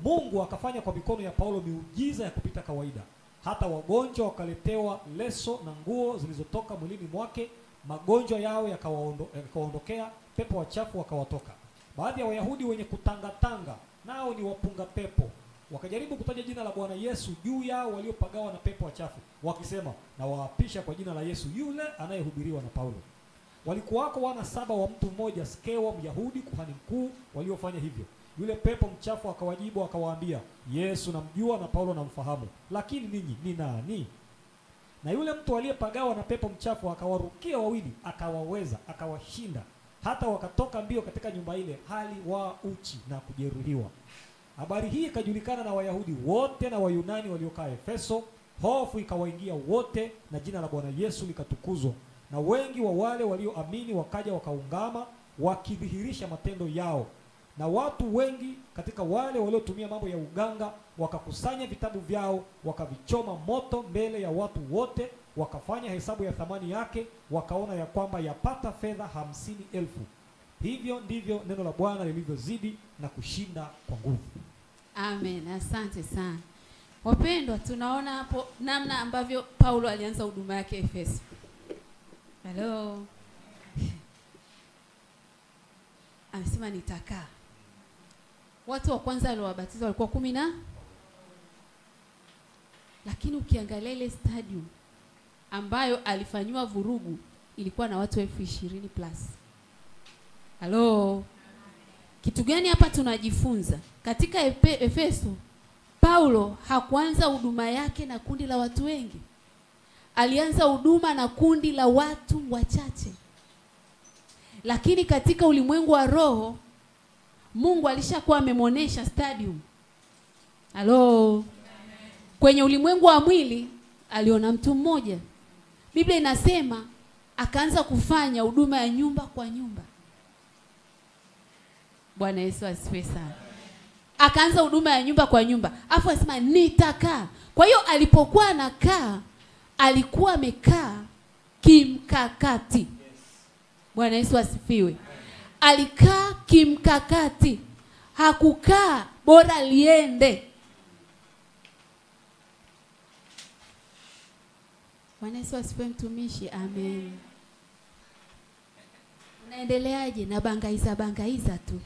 Mungu akafanya kwa mikono ya Paulo miujiza ya kupita kawaida. Hata wagonjwa wakaletewa leso na nguo zilizotoka mwilini mwake, magonjwa yao yakawaondokea, pepo wachafu wakawatoka. Baadhi ya Wayahudi wenye kutangatanga, nao ni wapunga pepo, wakajaribu kutaja jina la Bwana Yesu juu yao waliopagawa na pepo wachafu, wakisema, "Na waapisha kwa jina la Yesu yule anayehubiriwa na Paulo." Walikuwako wana 7 wa mtu mmoja, Skewa Myahudi, kuhani mkuu, waliofanya hivyo. Yule pepo mchafu akawajibu akawaambia, "Yesu namjua na Paulo namfahamu, lakini ninyi ni nani?" Na yule mtu aliyepagawa na pepo mchafu akawarukia wawili, akawaweza, akawashinda, hata wakatoka mbio katika nyumba ile, hali wa uchi na kujeruhiwa. Habari hii ikajulikana na Wayahudi wote na Wayunani waliokaa Efeso. Hofu ikawaingia wote, na jina la Bwana Yesu likatukuzwa. Na wengi wa wale walioamini wakaja wakaungama, wakidhihirisha matendo yao. Na watu wengi katika wale waliotumia mambo ya uganga wakakusanya vitabu vyao, wakavichoma moto mbele ya watu wote, wakafanya hesabu ya thamani yake, wakaona ya kwamba yapata fedha 50,000. Hivyo ndivyo neno la Bwana lilivyozidi na kushinda kwa nguvu. Amen. Asante sana. Wapendwa, tunaona hapo namna ambavyo Paulo alianza huduma yake Efeso. Hello. Anasema nitakaa. Watu wa kwanza waliowabatizwa walikuwa 10, lakini ukiangalia ile stadium ambayo alifanywa vurugu ilikuwa na watu 20,000+. Hello. Kitu gani hapa tunajifunza? Katika Efeso, Paulo hakuanza huduma yake na kundi la watu wengi. Alianza huduma na kundi la watu wachache. Lakini katika ulimwengu wa roho, Mungu alishakuwa amemwonesha stadium. Hello. Kwenye ulimwengu wa mwili aliona mtu mmoja. Biblia inasema akaanza kufanya huduma ya nyumba kwa nyumba. Bwana Yesu asifiwe sana. Akaanza huduma ya nyumba kwa nyumba. Afu asema nitakaa. Kwa hiyo alipokuwa anakaa, alikuwa amekaa kimkakati. Bwana Yesu asifiwe. Alikaa kimkakati. Hakukaa bora liende. Bwana Yesu asifiwe mtumishi. Amen. Unaendeleaje? Na bangaiza tu.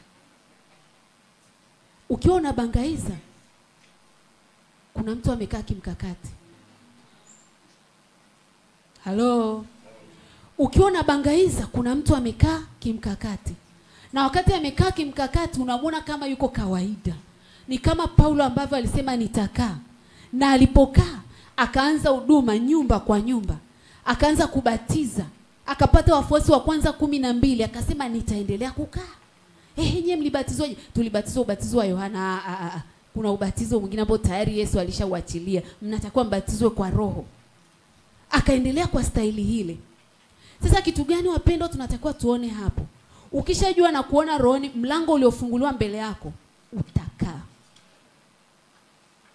Ukiwa unabangaiza, kuna mtu amekaa kimkakati. Halo. Ukiwa unabangaiza, kuna mtu amekaa kimkakati. Na wakati amekaa kimkakati, unamwona kama yuko kawaida. Ni kama Paulo ambavyo alisema nitakaa. Na alipokaa, akaanza huduma nyumba kwa nyumba. Akaanza kubatiza. Akapata wafuasi wa kwanza 12, akasema nitaendelea kukaa. Nyewe mlibatizwaje? Tulibatizwa ubatizo wa Yohana. Kuna ubatizo mwingine ambao tayari Yesu alishauachilia. Mnatakiwa mbatizwe kwa roho. Akaendelea kwa staili hile. Sasa kitu gani wapendwa tunatakiwa tuone hapo? Ukishajua na kuona rohoni mlango uliofunguliwa mbele yako, utakaa.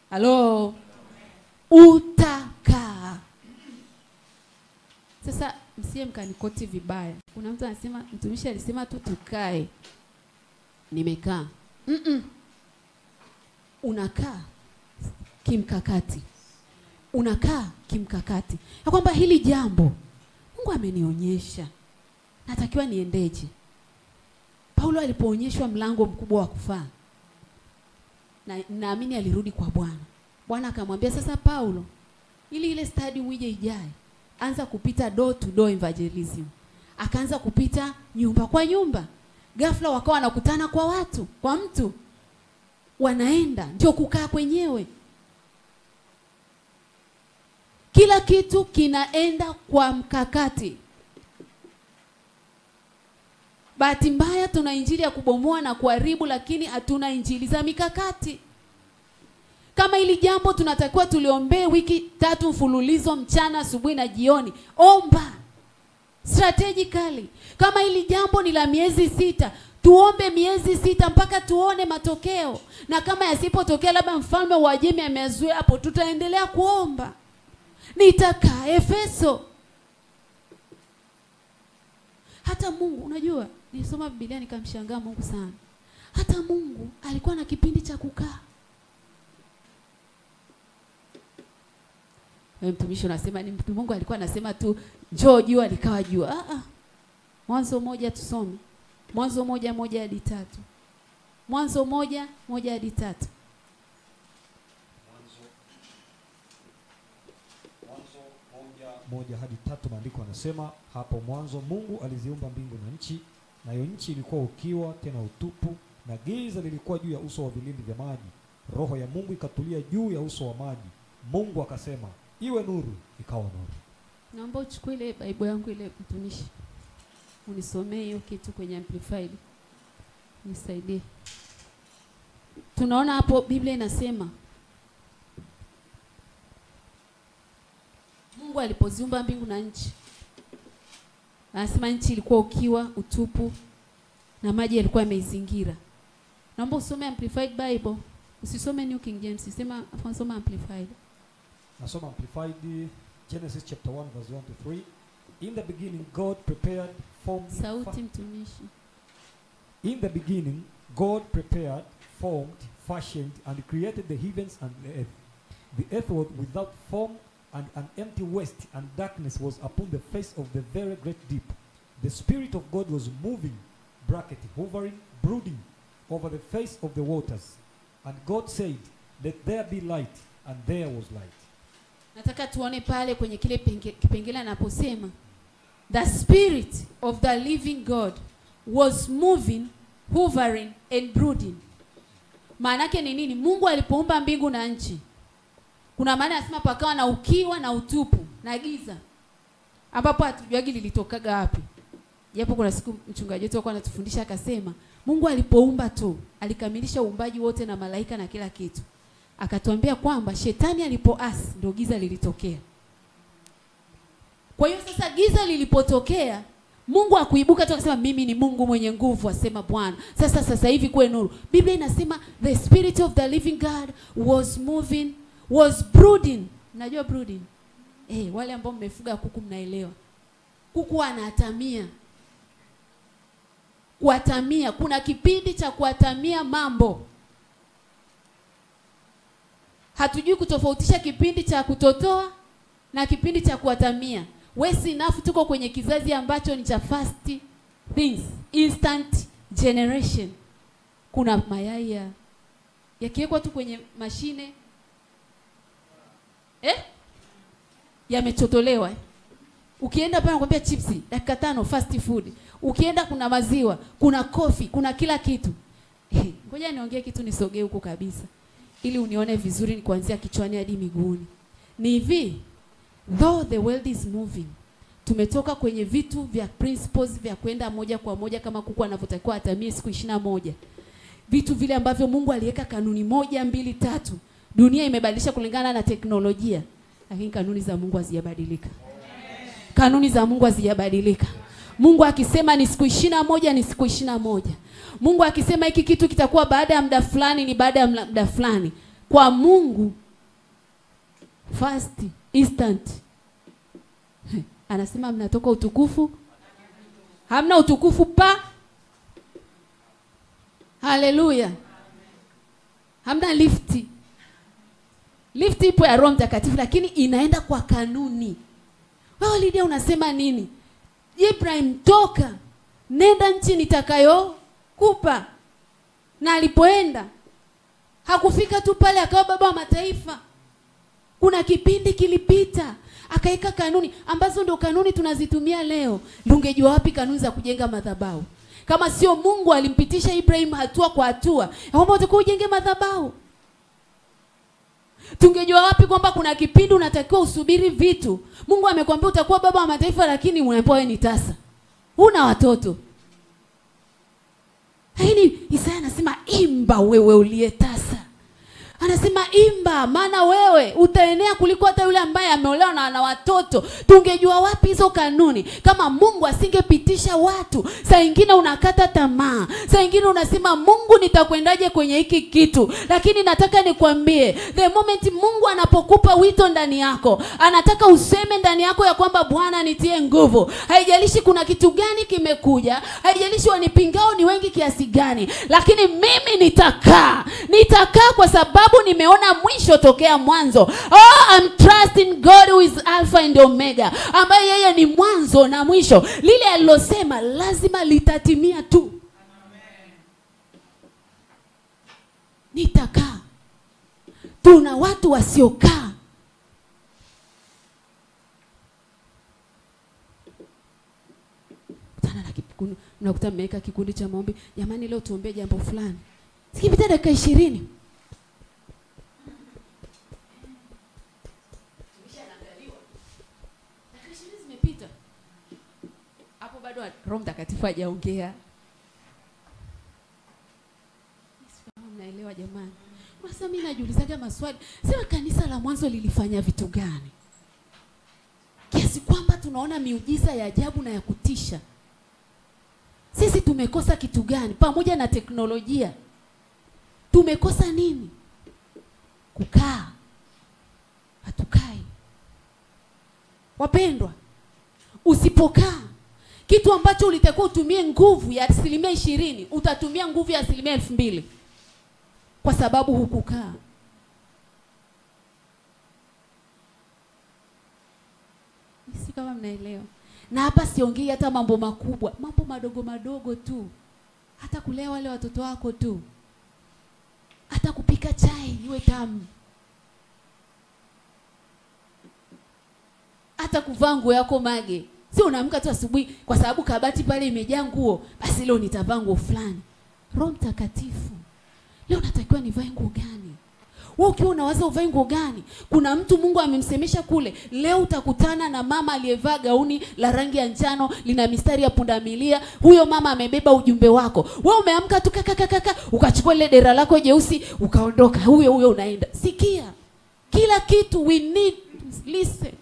Halo? Utakaa. Sasa msiye mkanikoti vibaya. Kuna mtu anasema mtumishi alisema tu tukae. Nimekaa. Unakaa kimkakati. Unakaa kimkakati. Ya kwamba hili jambo Mungu amenionyesha, natakiwa niendeje? Paulo alipoonyeshwa mlango mkubwa wa kufaa, na naamini alirudi kwa Bwana. Bwana akamwambia, sasa Paulo, ili ile study wije ijae, anza kupita door to door evangelism. Akaanza kupita nyumba kwa nyumba. Ghafla wakawa wanakutana kwa watu, kwa mtu. Wanaenda, ndio kukaa kwenyewe. Kila kitu kinaenda kwa mkakati. Bahati mbaya tuna injili ya kubomoa na kuharibu, lakini hatuna injili za mikakati. Kama hili jambo tunatakiwa tuliombee wiki 3 mfululizo, mchana, asubuhi na jioni. Omba strategically. Kama hili jambo ni la miezi 6, tuombe miezi 6 mpaka tuone matokeo. Na kama yasipotokea, labda mfalme wa Uajemi amezuia hapo, tutaendelea kuomba. Nitakaa Efeso. Hata Mungu, unajua, nilisoma Biblia nikamshangaa Mungu sana. Hata Mungu alikuwa na kipindi cha kukaa. Wewe mtumishi unasema ni Mungu alikuwa anasema tu njoo jua likawa jua. Mwanzo 1 tusome. Mwanzo 1:1 hadi 3. Mwanzo 1:1 hadi 3. Mwanzo 1 hadi 3, maandiko yanasema, hapo mwanzo Mungu aliziumba mbingu na nchi, nayo nchi ilikuwa ukiwa tena utupu, na giza lilikuwa juu ya uso wa vilindi vya maji. Roho ya Mungu ikatulia juu ya uso wa maji. Mungu akasema, iwe nuru, ikawa nuru. Naomba uchukue ile Biblia yangu ile mtumishi. Unisomee hiyo kitu kwenye amplified. Nisaidie. Tunaona hapo Biblia inasema Mungu alipoziumba mbingu na nchi, anasema nchi ilikuwa ukiwa, utupu, na maji yalikuwa yameizingira. Naomba usome amplified Bible. Usisome New King James, sema soma amplified. Nasoma amplified. Genesis chapter 1 verse 1 to 3. In the beginning God prepared, formed, sauti mtumishi. In the beginning God prepared, formed, fashioned, and created the heavens and the earth. The earth was without form, and an empty waste, and darkness was upon the face of the very great deep. The Spirit of God was moving, hovering, brooding over the face of the waters. And God said, let there be light, and there was light. Nataka tuone pale kwenye kile kipengele anaposema the Spirit of the living God was moving, hovering and brooding. Maana yake ni nini? Mungu alipoumba mbingu na nchi, kuna maana anasema pakawa na ukiwa na utupu na giza, ambapo hatujuagi lilitokaga wapi. Japo kuna siku mchungaji wetu alikuwa anatufundisha akasema Mungu alipoumba tu alikamilisha uumbaji wote na malaika na kila kitu. Akatuambia kwamba shetani alipoasi ndio giza lilitokea. Kwa hiyo sasa giza lilipotokea, Mungu hakuibuka tu akasema mimi ni Mungu mwenye nguvu, asema Bwana, sasa hivi kuwe nuru. Biblia inasema the Spirit of the living God was moving, was brooding. Unajua brooding? Wale ambao mmefuga kuku mnaelewa. Kuku anatamia. Kuatamia, kuna kipindi cha kuatamia mambo. Hatujui kutofautisha kipindi cha kutotoa na kipindi cha kuatamia. Wesi enough tuko kwenye kizazi ambacho ni cha fast things, instant generation. Kuna mayai yakiwekwa tu kwenye mashine yamechotolewa. Ukienda pale nakwambia chipsi dakika 5 fast food. Ukienda kuna maziwa, kuna coffee, kuna kila kitu. Ngoja niongee kitu nisogee huko kabisa ili unione vizuri, ni kuanzia kichwani hadi miguuni. Ni hivi, though the world is moving, tumetoka kwenye vitu vya principles vya kwenda moja kwa moja kama kuku anavyotakiwa atamie siku 21. Vitu vile ambavyo Mungu aliweka kanuni 1, 2, 3. Dunia imebadilisha kulingana na teknolojia, lakini kanuni za Mungu hazijabadilika. Kanuni za Mungu hazijabadilika. Mungu akisema ni siku 21 ni siku 21. Mungu akisema hiki kitu kitakuwa baada ya muda fulani ni baada ya muda fulani. Kwa Mungu fast instant. Anasema mnatoka utukufu, hamna utukufu pa. Haleluya. Hamna lifti. Lifti ipo ya Roho Mtakatifu lakini inaenda kwa kanuni. Wewe Lydia unasema nini? Ibrahim, toka nenda nchi nitakayo kupa. Na alipoenda hakufika tu pale akawa baba wa mataifa. Kuna kipindi kilipita akaeka kanuni ambazo ndio kanuni tunazitumia leo. Ungejua wapi kanuni za kujenga madhabahu kama sio Mungu alimpitisha Ibrahim hatua kwa hatua kwamba utakuwa ujenge madhabahu? Tungejua wapi kwamba kuna kipindi unatakiwa usubiri vitu. Mungu amekwambia utakuwa baba wa mataifa lakini unaambiwa wewe ni tasa, una watoto. Lakini Isaya anasema imba wewe uliye tasa. Anasema imba maana wewe utaenea kuliko hata yule ambaye ameolewa na ana watoto. Tungejua wapi hizo kanuni kama Mungu asingepitisha watu? Saa nyingine unakata tamaa. Saa nyingine unasema Mungu nitakwendaje kwenye hiki kitu? Lakini nataka nikwambie, the moment Mungu anapokupa wito ndani yako, anataka useme ndani yako ya kwamba Bwana nitie nguvu. Haijalishi kuna kitu gani kimekuja, haijalishi wanipingao ni wengi kiasi gani, lakini mimi nitakaa kwa sababu nimeona mwisho tokea mwanzo. Oh, I'm trusting God who is Alpha and Omega, ambaye yeye ni mwanzo na mwisho. Lile alilosema lazima litatimia tu. Amen. Nitakaa. Tuna watu wasiokaa. Tana na kikundi, mnakuta mmeweka kikundi cha maombi. Jamani leo tuombee jambo fulani. Sikipita dakika 20. Hapo bado Roho Mtakatifu hajaongea. Mnaelewa jamani? Sasa mimi najiulizaga maswali. Sema kanisa la mwanzo lilifanya vitu gani? Kiasi kwamba tunaona miujiza ya ajabu na ya kutisha. Sisi tumekosa kitu gani? Pamoja na teknolojia. Tumekosa nini? Kukaa. Hatukai. Wapendwa, usipokaa, kitu ambacho ulitakiwa utumie nguvu ya 20%, utatumia nguvu ya 2000 kwa sababu hukukaa. Sisi kama mnaelewa. Na hapa siongei hata mambo makubwa, mambo madogo madogo tu. Hata kulea wale watoto wako tu. Hata kupika chai iwe tamu. Hata kuvaa nguo yako mage. Si unaamka tu asubuhi kwa sababu kabati pale imejaa nguo, basi leo nitavaa nguo fulani. Roho Mtakatifu, leo natakiwa nivae nguo gani? Wewe ukiwa unawaza uvae nguo gani? Kuna mtu Mungu amemsemesha kule, leo utakutana na mama aliyevaa gauni la rangi ya njano lina mistari ya pundamilia. Huyo mama amebeba ujumbe wako. Wewe umeamka tu kaka ukachukua ile dera lako jeusi ukaondoka. Huyo unaenda. Sikia. Kila kitu we need to listen.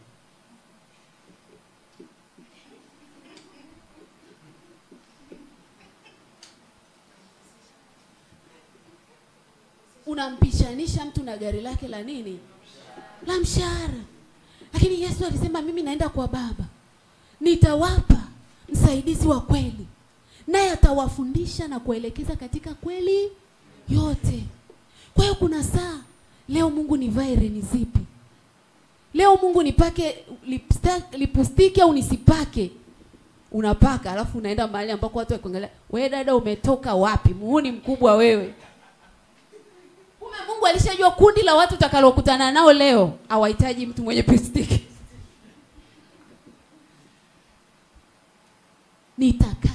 Unampishanisha mtu na gari lake la nini? La mshahara. Lakini Yesu alisema mimi naenda kwa Baba. Nitawapa msaidizi wa kweli. Naye atawafundisha na kuelekeza katika kweli yote. Kwa hiyo kuna saa leo Mungu nivae reni zipi? Leo Mungu nipake lipstick au nisipake? Unapaka alafu unaenda mahali ambako watu wakuangalia, wewe dada umetoka wapi? Muhuni mkubwa wewe. Mungu alishajua kundi la watu utakalokutana nao leo. Hawahitaji mtu mwenye lipstick. Nitakaa.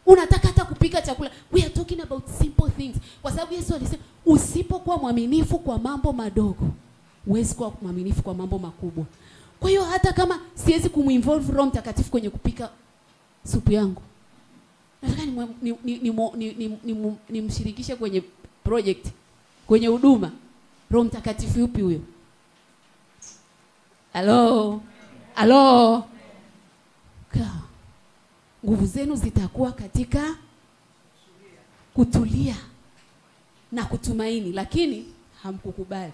Unataka hata kupika chakula. We are talking about simple things. Kwa sababu Yesu alisema usipokuwa mwaminifu kwa mambo madogo, huwezi kuwa mwaminifu kwa mambo makubwa. Kwa hiyo hata kama siwezi kuminvolve Roho Mtakatifu kwenye kupika supu yangu, nataka nimshirikishe kwenye project, kwenye huduma. Roho Mtakatifu yupi huyo? Hello. Kaa. nguvu zenu zitakuwa katika kutulia na kutumaini, lakini hamkukubali.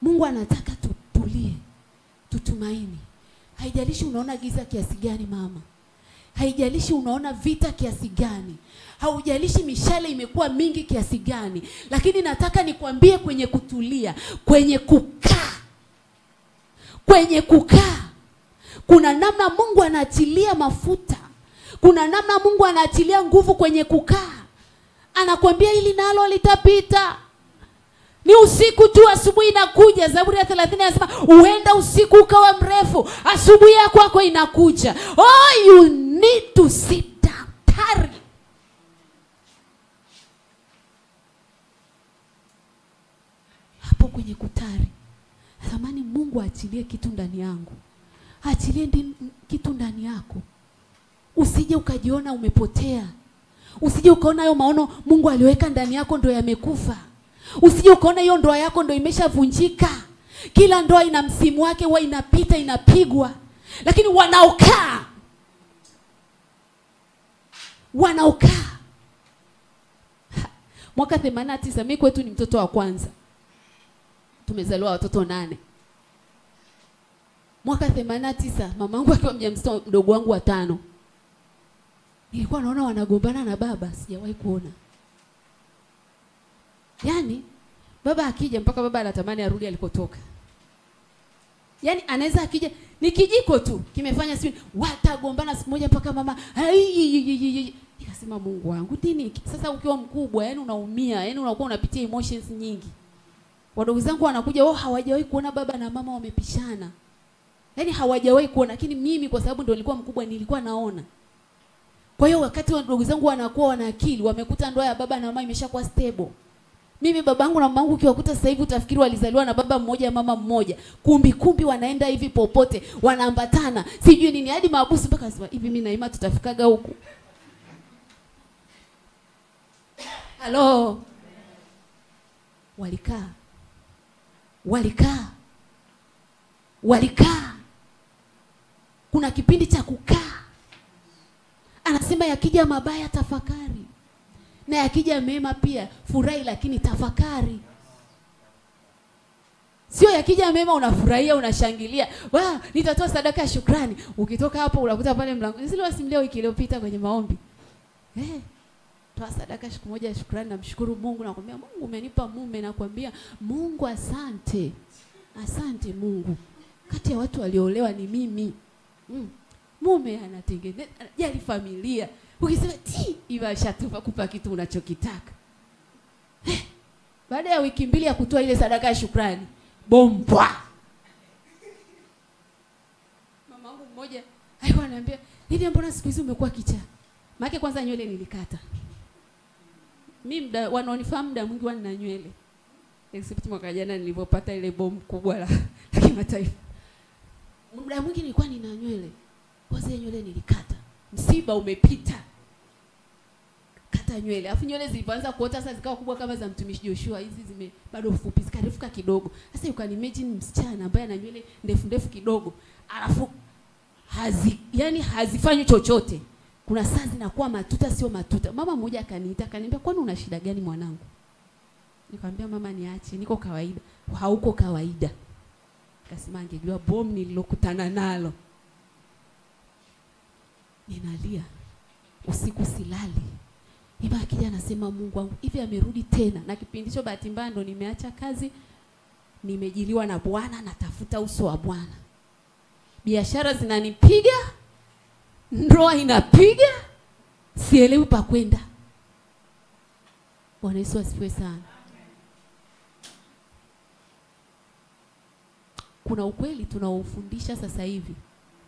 Mungu anataka tutulie, tutumaini. Haijalishi unaona giza kiasi gani mama. Haijalishi unaona vita kiasi gani. Haujalishi mishale imekuwa mingi kiasi gani. Lakini nataka nikwambie kwenye kutulia, kwenye kukaa. Kwenye kukaa. Kuna namna Mungu anaachilia mafuta. Kuna namna Mungu anaachilia nguvu kwenye kukaa. Anakuambia hili nalo litapita. Ni usiku tu, asubuhi inakuja. Zaburi ya 30 inasema huenda usiku ukawa mrefu, asubuhi yako inakuja. Oh, you need to sit down. Tari. Hapo kwenye kutari, natamani Mungu aachilie kitu ndani yangu. Aachilie kitu ndani yako. Usije ukajiona umepotea. Usije ukaona hayo maono Mungu aliweka ndani yako ndio yamekufa. Usije ukaona hiyo ndoa yako ndio imeshavunjika. Kila ndoa ina msimu wake, huwa inapita, inapigwa. Lakini wanaokaa mwaka 89 mimi kwetu ni mtoto wa kwanza. Tumezaliwa watoto 8. Mwaka 89 mamangu akiwa mjamzito mdogo wangu wa 5. Nilikuwa naona wanagombana na baba, sijawahi kuona. Yaani baba akija mpaka baba anatamani arudi alikotoka. Yaani anaweza akija ni kijiko tu kimefanya sisi watagombana siku moja mpaka mama nikasema Mungu wangu nini? Sasa ukiwa mkubwa yani unaumia, yani unakuwa unapitia emotions nyingi. Wadogo zangu wanakuja wao hawajawahi kuona baba na mama wamepishana. Yaani hawajawahi kuona, lakini mimi kwa sababu ndio nilikuwa mkubwa nilikuwa naona. Kwa hiyo wakati wadogo zangu wanakuwa wana akili, wamekuta ndoa ya baba na mama imeshakuwa stable. Mimi babangu na mamangu ukiwakuta sasa hivi utafikiri walizaliwa na baba mmoja mama mmoja. Kumbi wanaenda hivi popote, wanaambatana. Sijui nini hadi maabusu mpaka sasa hivi mimi na Ima tutafikaga huku. Halo. Walikaa. Kuna kipindi cha kukaa. Anasema yakija mabaya tafakari. Na yakija mema pia furahi, lakini tafakari. Sio yakija mema unafurahia unashangilia. Nitatoa sadaka ya shukrani. Ukitoka hapo unakuta pale mlango. Zile wasimleo wiki iliyopita kwenye maombi. Toa sadaka siku moja ya shukrani, namshukuru Mungu, nakwambia Mungu umenipa mume, nakwambia Mungu asante. Asante Mungu. Kati ya watu waliolewa ni mimi. Mume anatengeneza, anajali familia. Ukisema iva shatupa kupa kitu unachokitaka. Baada ya wiki 2 ya kutoa ile sadaka ya shukrani, bomba. Mamangu mmoja alikuwa ananiambia, "Hivi mbona siku hizi umekuwa kichaa?" Maana kwanza nywele nilikata. Mimi wanaonifahamu muda mwingi wana nywele. Except mwaka jana nilipopata ile bomu kubwa la kimataifa. Muda mwingi nilikuwa nina nywele. Kwanza nywele nilikata. Msiba umepita. Kata nywele. Alafu nywele zilianza kuota sasa zikawa kubwa kama za mtumishi Joshua. Hizi bado fupi, zikarefuka kidogo. Sasa you can imagine msichana ambaye ana nywele ndefu kidogo. Alafu hazifanyi chochote. Kuna saa zinakuwa matuta sio matuta. Mama mmoja akaniita akaniambia, "Kwani una shida gani mwanangu?" Nikamwambia, "Mama niache, niko kawaida." "Hauko kawaida." Akasema angejua bomu nililokutana nalo. Ninalia. Usiku silali. Iba akija anasema, "Mungu wangu, hivi amerudi tena." Na kipindi hicho bahati mbaya ndo nimeacha kazi. Nimejiliwa na Bwana, natafuta uso wa Bwana. Biashara zinanipiga. Ndoa inapiga. Sielewi pa kwenda. Bwana Yesu asifiwe sana. Kuna ukweli tunaofundisha sasa hivi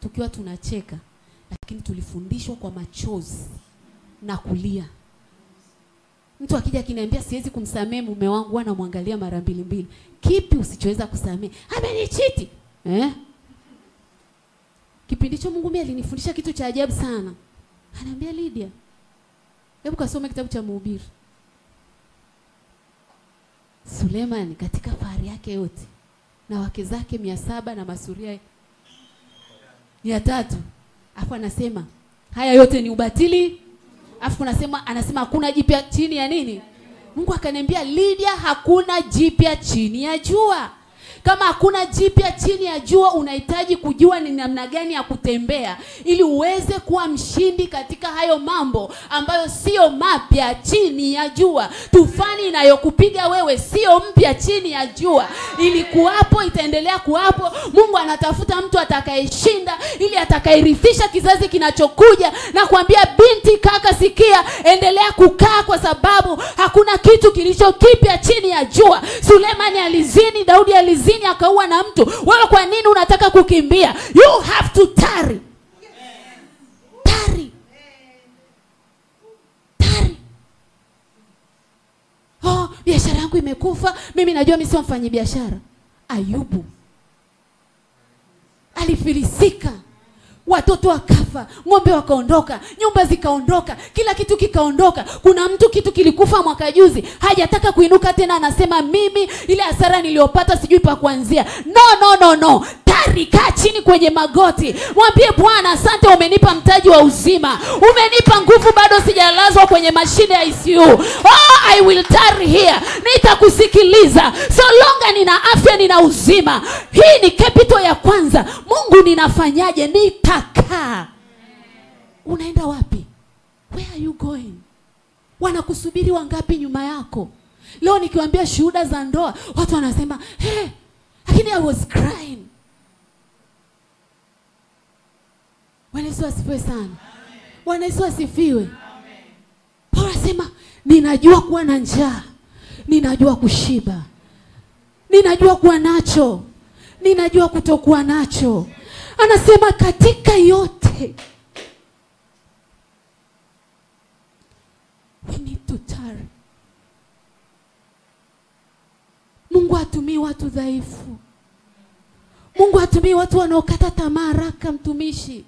tukiwa tunacheka, lakini tulifundishwa kwa machozi na kulia. Mtu akija akiniambia siwezi kumsamehe mume wangu, anamwangalia mara 2. Kipi usichoweza kusamehe? Amenichiti. Kipindi hicho Mungu mimi alinifundisha kitu cha ajabu sana. Ananiambia, "Lydia, hebu kasome kitabu cha Mhubiri." Suleiman katika fahari yake yote na wake zake 700 na masuria 300. Afu anasema Haya yote ni ubatili. Alafu anasema hakuna jipya chini ya nini? Mungu akaniambia, Lydia, hakuna jipya chini ya jua. Kama hakuna jipya chini ya jua, unahitaji kujua ni namna gani ya kutembea ili uweze kuwa mshindi katika hayo mambo ambayo sio mapya chini ya jua. Tufani inayokupiga wewe sio mpya chini ya jua. Ilikuwapo, itaendelea kuwapo. Mungu anatafuta mtu atakayeshinda ili atakayerithisha kizazi kinachokuja. Na kuambia, binti, kaka, sikia, endelea kukaa, kwa sababu hakuna kitu kilicho kipya chini ya jua. Sulemani alizini, Daudi alizini, akaua na mtu. Wewe kwa nini unataka kukimbia? You have to tarry. Tarry. Tarry. Oh, biashara yangu imekufa. Mimi najua mimi sio mfanyi biashara. Ayubu alifilisika. Watoto wakafa, ng'ombe wakaondoka, nyumba zikaondoka, kila kitu kikaondoka. Kuna mtu kitu kilikufa mwaka juzi, hajataka kuinuka tena, anasema mimi ile hasara niliyopata sijui pa kuanzia. No. Tari, kaa chini kwenye magoti. Mwambie Bwana, asante, umenipa mtaji wa uzima. Umenipa nguvu, bado sijalazwa kwenye mashine ya ICU. Oh, I will tarry here. Nitakusikiliza. So long nina afya, nina uzima. Hii ni capital ya kwanza. Mungu, ninafanyaje? Nitakaa. Unaenda wapi? Where are you going? Wanakusubiri wangapi nyuma yako? Leo nikiwaambia shuhuda za ndoa, watu wanasema, "Hey, lakini I was crying." Bwana Yesu asifiwe sana. Bwana Yesu asifiwe. Paulo anasema, ninajua kuwa na njaa, ninajua kushiba, ninajua kuwa nacho, ninajua kutokuwa nacho. Anasema katika yote we need to tarry. Mungu hatumii watu dhaifu. Mungu hatumii watu wanaokata tamaa haraka, mtumishi.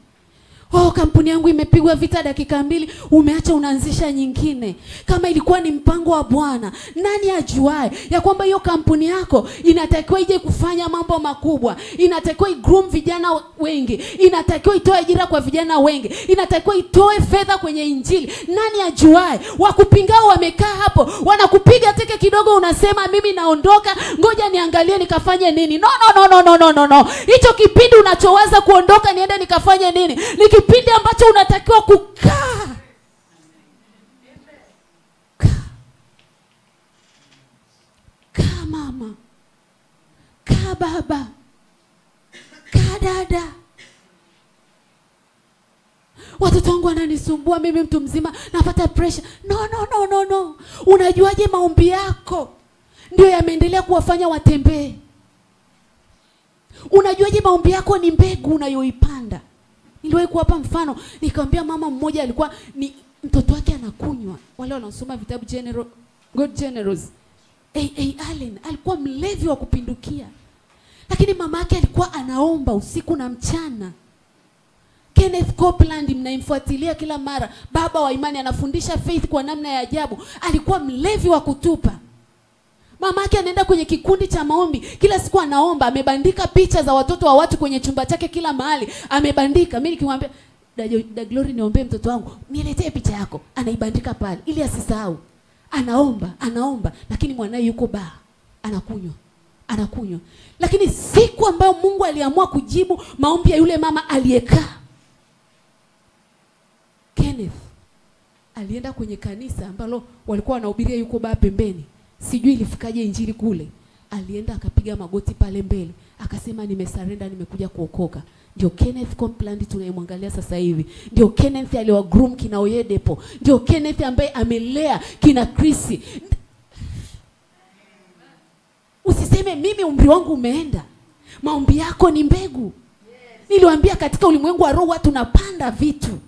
Oh, kampuni yangu imepigwa vita dakika 2, umeacha unaanzisha nyingine. Kama ilikuwa ni mpango wa Bwana, nani ajuae ya kwamba hiyo kampuni yako inatakiwa ije kufanya mambo makubwa, inatakiwa igroom vijana wengi, inatakiwa itoe ajira kwa vijana wengi, inatakiwa itoe fedha kwenye injili. Nani ajuae? Wakupingao wamekaa hapo, wanakupiga teke kidogo, unasema mimi naondoka, ngoja niangalie nikafanye nini. No. Hicho kipindi unachowaza kuondoka niende nikafanye nini, ni kipindi ambacho unatakiwa kukaa. Kaa mama, kaa baba, kaa dada. Watoto wangu wananisumbua, mimi mtu mzima napata pressure. No. Unajuaje maombi yako ndio yameendelea kuwafanya watembee? Unajuaje maombi yako ni mbegu unayoipanda? Niliwahi kuwapa mfano, nikamwambia mama mmoja alikuwa ni mtoto wake anakunywa. Wale wanaosoma vitabu God Generous, A. Allen alikuwa mlevi wa kupindukia. Lakini mama yake alikuwa anaomba usiku na mchana. Kenneth Copeland, mnaimfuatilia kila mara, baba wa imani, anafundisha faith kwa namna ya ajabu. Alikuwa mlevi wa kutupa. Mama yake anaenda kwenye kikundi cha maombi, kila siku anaomba, amebandika picha za watoto wa watu kwenye chumba chake kila mahali, amebandika. Mimi nikimwambia, Da Glory, niombe mtoto wangu, niletee picha yako, anaibandika pale ili asisahau. Anaomba, lakini mwanae yuko baa, anakunywa. Lakini siku ambayo Mungu aliamua kujibu maombi ya yule mama aliyekaa, Kenneth alienda kwenye kanisa ambalo walikuwa wanahubiria, yuko baa pembeni. Sijui ilifikaje injili kule. Alienda akapiga magoti pale mbele, akasema nimesarenda, nimekuja kuokoka. Ndio Kenneth Copeland tunayemwangalia sasa hivi. Ndio Kenneth aliwa groom kina Oyedepo. Ndio Kenneth ambaye amelea kina Chrissy. Usiseme mimi umri wangu umeenda. Maombi yako ni mbegu. Niliwaambia katika ulimwengu wa roho tunapanda vitu.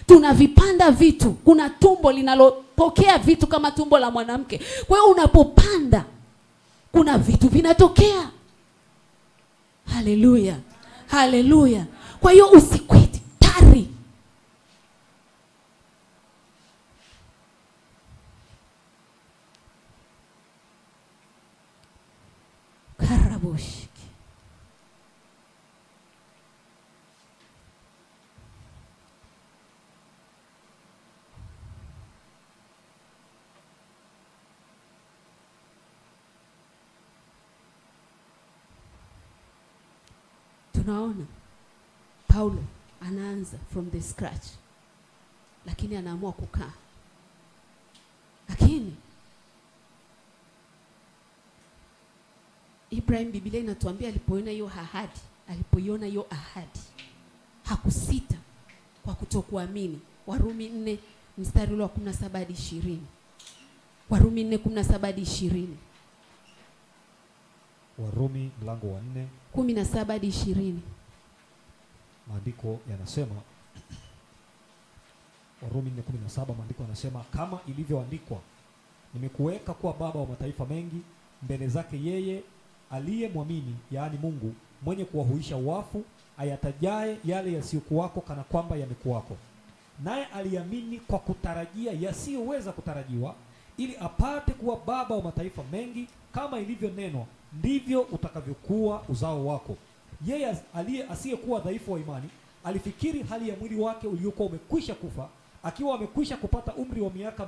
Tunavipanda vitu. Kuna tumbo linalopokea vitu kama tumbo la mwanamke. Kwa hiyo unapopanda kuna vitu vinatokea. Haleluya. Kwa hiyo usikweti, tari. Karabushi. Tunaona Paulo anaanza from the scratch, lakini anaamua kukaa. Lakini Ibrahim, Biblia inatuambia alipoiona hiyo ahadi hakusita kwa kutokuamini. Warumi 4 mstari wa 17 hadi 20. Warumi 4:17 hadi 20. Warumi mlango wa 4 17 hadi 20. Maandiko yanasema, Warumi 4:17, maandiko yanasema, kama ilivyoandikwa, nimekuweka kuwa baba wa mataifa mengi mbele zake yeye aliyemwamini, yaani Mungu, mwenye kuwahuisha wafu, ayatajaye yale yasiyokuwako kana kwamba yamekuwako. Naye aliamini kwa kutarajia yasiyoweza kutarajiwa, ili apate kuwa baba wa mataifa mengi, kama ilivyonenwa, ndivyo utakavyokuwa uzao wako. Yeye asiyekuwa dhaifu wa imani alifikiri hali ya mwili wake uliokuwa umekwisha kufa, akiwa amekwisha kupata umri wa miaka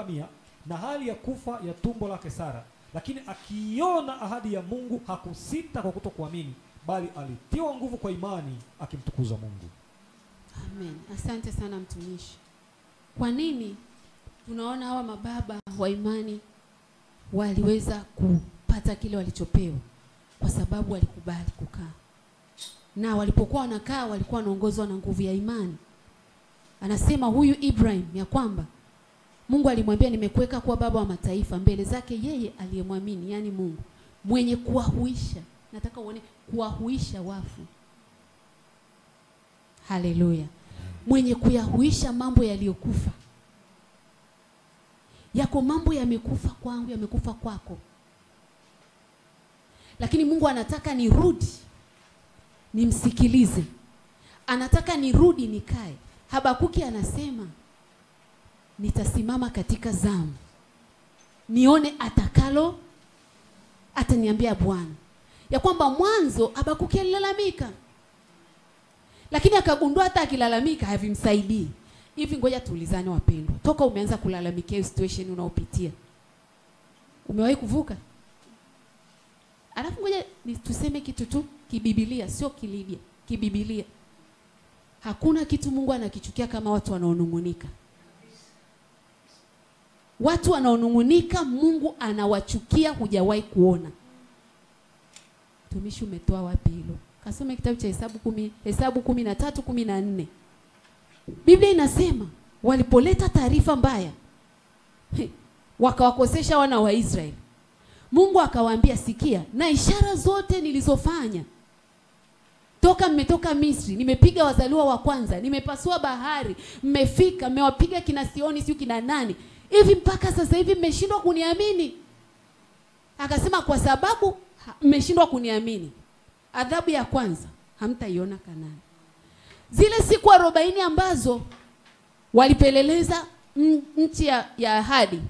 mia, na hali ya kufa ya tumbo lake Sara. Lakini akiona ahadi ya Mungu hakusita kwa kutokuamini, bali alitiwa nguvu kwa imani, akimtukuza Mungu. Amen. Asante sana mtumishi. Kwa nini tunaona hawa mababa wa imani waliweza kupata kile walichopewa? Kwa sababu walikubali kukaa. Na walipokuwa wanakaa walikuwa wanaongozwa na nguvu ya imani. Anasema huyu Ibrahim ya kwamba Mungu alimwambia, nimekuweka kuwa baba wa mataifa mbele zake yeye aliyemwamini, yani Mungu, mwenye kuwahuisha. Nataka uone kuwahuisha wafu. Haleluya. Mwenye kuyahuisha mambo yaliyokufa. Yako mambo yamekufa kwangu, yamekufa kwako. Lakini Mungu anataka nirudi, nimsikilize. Anataka nirudi nikae. Habakuki anasema, nitasimama katika zamu, nione atakalo ataniambia Bwana. Ya kwamba mwanzo Habakuki alilalamika, lakini akagundua hata akilalamika havimsaidii. Hivi ngoja tuulizane wapendwa, toka umeanza kulalamikia situation unaopitia, umewahi kuvuka? Alafu ngoja tuseme kitu tu kibibilia, sio kilibia, kibibilia. Hakuna kitu Mungu anakichukia kama watu wanaonungunika. Watu wanaonungunika Mungu anawachukia, hujawahi kuona. Tumishi, umetoa wapi hilo? Kasome kitabu cha Hesabu 13:14. Biblia inasema walipoleta taarifa mbaya wakawakosesha wana wa Israeli, Mungu akawaambia, sikia, na ishara zote nilizofanya toka mmetoka Misri, nimepiga wazaliwa wa kwanza, nimepasua bahari, mmefika, mmewapiga kina Sioni sio kina nani, hivi mpaka sasa hivi mmeshindwa kuniamini. Akasema, kwa sababu mmeshindwa kuniamini, adhabu ya kwanza hamtaiona Kanaani. Zile siku 40 ambazo walipeleleza nchi ya ahadi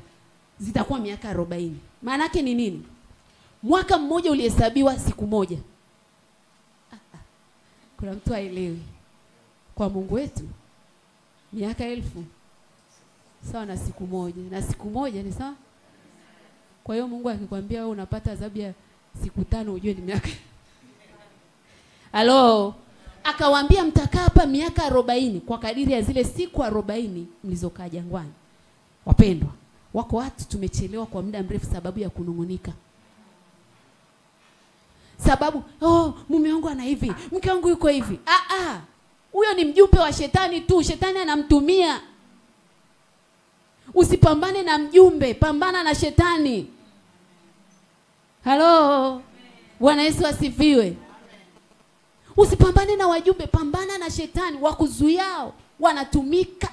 zitakuwa miaka 40. Maana yake ni nini? Mwaka mmoja ulihesabiwa siku moja. Kuna mtu haelewi. Kwa Mungu wetu miaka 1000 sawa na siku moja, na siku moja ni sawa. Kwa hiyo Mungu akikwambia wewe unapata adhabu ya siku 5, ujue ni miaka. Halo, akawaambia mtakaa hapa miaka 40 kwa kadiri ya zile siku 40 mlizokaa jangwani. Wapendwa, wako watu tumechelewa kwa muda mrefu sababu ya kunungunika. Sababu, mume wangu ana hivi, mke wangu yuko hivi. Huyo ni mjumbe wa shetani tu, shetani anamtumia. Usipambane na mjumbe, pambana na shetani. Halo, Bwana Yesu asifiwe. Usipambane na wajumbe, pambana na shetani, wakuzuiao, wanatumika.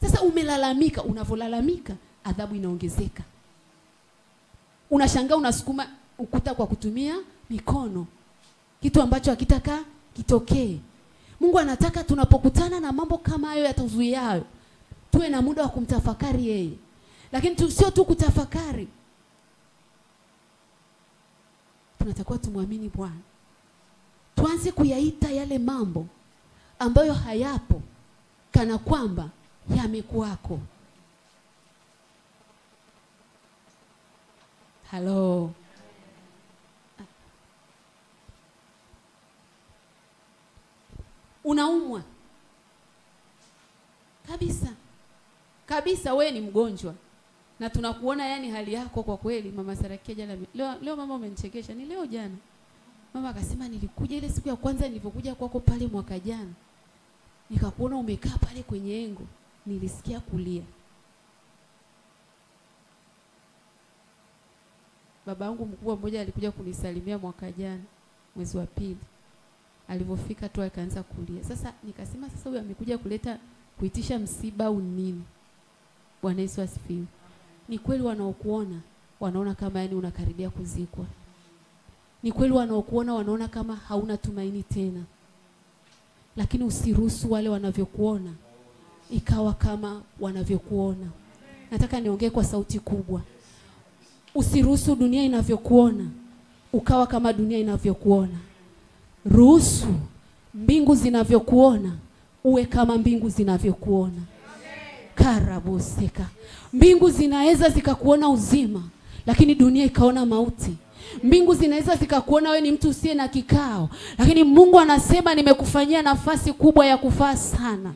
Sasa umelalamika, unavolalamika adhabu inaongezeka. Unashangaa unasukuma ukuta kwa kutumia mikono, kitu ambacho hakitaka kitokee. Mungu anataka tunapokutana na mambo kama hayo yatazuiayo, tuwe na muda wa kumtafakari yeye. Lakini sio tu kutafakari, tunatakiwa tumwamini Bwana. Tuanze kuyaita yale mambo ambayo hayapo kana kwamba yamekuwako. Halo. unaumwa kabisa kabisa, wewe ni mgonjwa na tunakuona yani hali yako kwa kweli. Mama Sarakia jana, leo mama umenichekesha, ni leo jana mama akasema, nilikuja ile siku ya kwanza nilipokuja kwako pale mwaka jana, nikakuona umekaa pale kwenye engo, nilisikia kulia. Baba yangu mkubwa mmoja alikuja kunisalimia mwaka jana mwezi wa pili, alipofika tu akaanza kulia. Sasa nikasema sasa huyu amekuja kuitisha msiba au nini? Bwana Yesu asifiwe. Ni kweli wanaokuona wanaona kama yani unakaribia kuzikwa. Ni kweli wanaokuona wanaona kama hauna tumaini tena. Lakini usiruhusu wale wanavyokuona ikawa kama wanavyokuona. Nataka niongee kwa sauti kubwa. Usiruhusu dunia inavyokuona ukawa kama dunia inavyokuona. Ruhusu mbingu zinavyokuona uwe kama mbingu zinavyokuona. Karaboseka. Mbingu zinaweza zikakuona uzima, lakini dunia ikaona mauti. Mbingu zinaweza zikakuona wewe ni mtu usiye na kikao, lakini Mungu anasema nimekufanyia nafasi kubwa ya kufaa sana.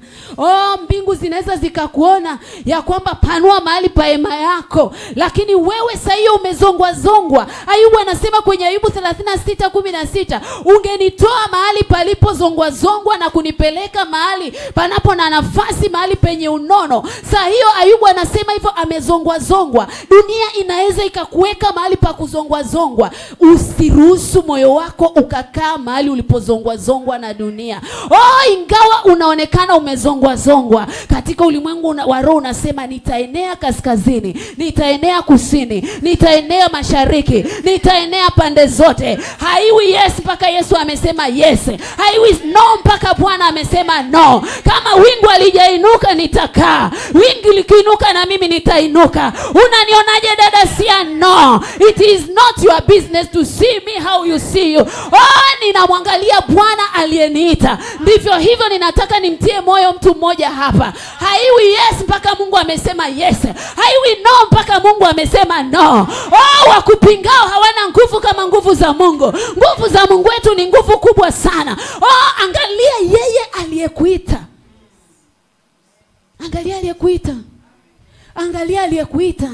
Mbingu zinaweza zikakuona ya kwamba panua mahali pa hema yako, lakini wewe sasa hiyo umezongwa zongwa. Ayubu anasema kwenye Ayubu 36:16, ungenitoa mahali palipo zongwa zongwa na kunipeleka mahali panapo na nafasi, mahali penye unono. Sasa hiyo Ayubu anasema hivyo, amezongwa zongwa. Dunia inaweza ikakuweka mahali pa kuzongwa zongwa. Usiruhusu moyo wako ukakaa mahali ulipozongwa zongwa na dunia. Ingawa unaonekana umezongwa zongwa, katika ulimwengu wa roho unasema nitaenea kaskazini, nitaenea kusini, nitaenea mashariki, nitaenea pande zote. Haiwi yes mpaka Yesu amesema yes. Haiwi no mpaka Bwana amesema no. Kama wingu alijainuka nitakaa, wingu likiinuka na mimi nitainuka. Unanionaje dada? Sia no. It is not your business to see me how you see you. Ninamwangalia Bwana aliyeniita. Ndivyo hivyo ninataka nimtie moyo mtu mmoja hapa. Haiwi yes mpaka Mungu amesema yes. Haiwi no mpaka Mungu amesema no. Wakupingao hawana nguvu kama nguvu za Mungu. Nguvu za Mungu wetu ni nguvu kubwa sana. Angalia yeye aliyekuita. Angalia aliyekuita. Angalia aliyekuita.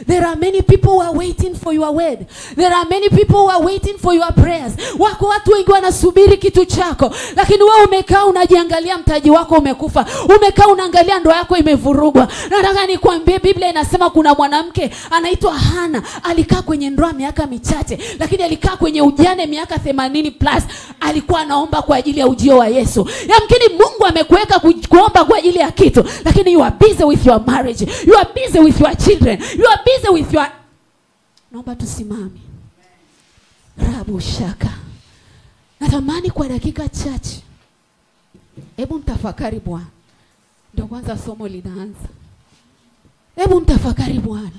There are many people who are waiting for your word. There are many people who are waiting for your prayers. Wako watu wengi wanasubiri kitu chako, lakini wewe umekaa unajiangalia mtaji wako umekufa. Umekaa unaangalia ndoa yako imevurugwa. Nataka nikwambie Biblia inasema kuna mwanamke anaitwa Hana, alikaa kwenye ndoa miaka michache, lakini alikaa kwenye ujane miaka 80+. Alikuwa anaomba kwa ajili ya ujio wa Yesu. Yamkini Mungu amekuweka kuomba kwa ajili ya kitu, lakini you are busy with your marriage. You are busy with your children. You are busy with your... Naomba tusimame. Rabu shaka. Natamani kwa dakika chache, hebu mtafakari Bwana. Ndio kwanza somo linaanza. Hebu mtafakari Bwana.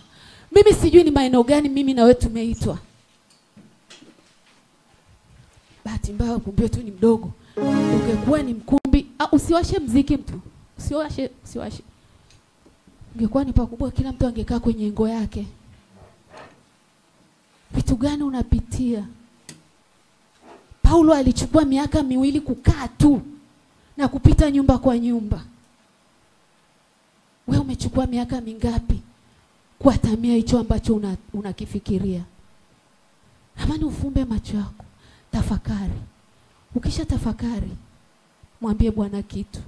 Mimi sijui ni maeneo gani mimi na wewe tumeitwa. Bahati mbaya ukumbi wetu ni mdogo. Ungekuwa ni mkumbi, usiwashe mziki mtu. Usiwashe. Ungekuwa ni pakubwa, kila mtu angekaa kwenye ngo yake. Vitu gani unapitia? Paulo alichukua miaka 2 kukaa tu na kupita nyumba kwa nyumba. Wewe umechukua miaka mingapi kuatamia hicho ambacho unakifikiria? Amani, ufumbe macho yako. Tafakari. Ukisha tafakari, mwambie Bwana kitu.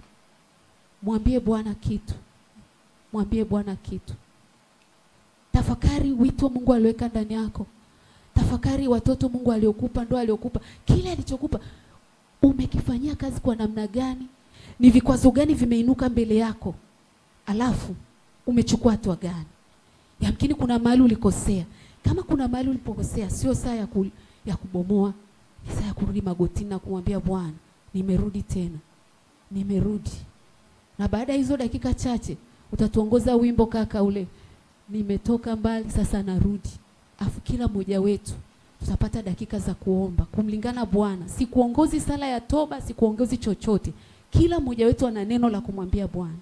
Mwambie Bwana kitu. Mwambie Bwana kitu. Tafakari wito Mungu aliweka ndani yako. Tafakari watoto Mungu aliokupa, ndoa aliokupa, kile alichokupa umekifanyia kazi kwa namna gani? Ni vikwazo gani vimeinuka mbele yako? Alafu umechukua hatua gani? Yamkini kuna mahali ulikosea. Kama kuna mahali ulipokosea, sio saa ya kubomoa, ni saa ya kurudi magotini na kumwambia Bwana, nimerudi tena. Nimerudi. Na baada hizo dakika chache utatuongoza wimbo kaka ule, nimetoka mbali sasa narudi. Afu kila mmoja wetu tutapata dakika za kuomba kumlingana Bwana. Si kuongozi sala ya toba, si kuongozi chochote. Kila mmoja wetu ana neno la kumwambia Bwana.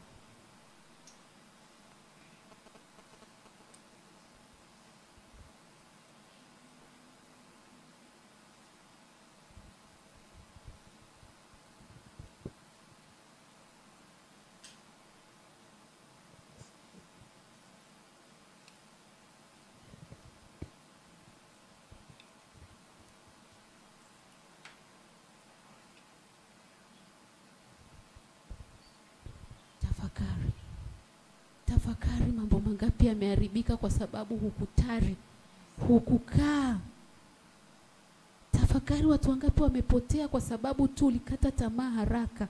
Tafakari. Tafakari mambo mangapi yameharibika kwa sababu hukutari, hukukaa. Tafakari watu wangapi wamepotea kwa sababu tu ulikata tamaa haraka.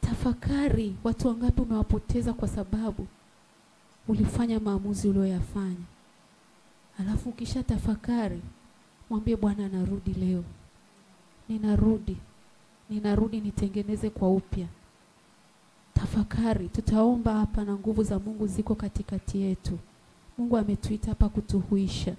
Tafakari watu wangapi umewapoteza kwa sababu ulifanya maamuzi uliyoyafanya. Alafu kisha tafakari, mwambie Bwana narudi leo. Ninarudi nitengeneze kwa upya. Tafakari, tutaomba hapa na nguvu za Mungu ziko katikati yetu. Mungu ametuita hapa kutuhuisha.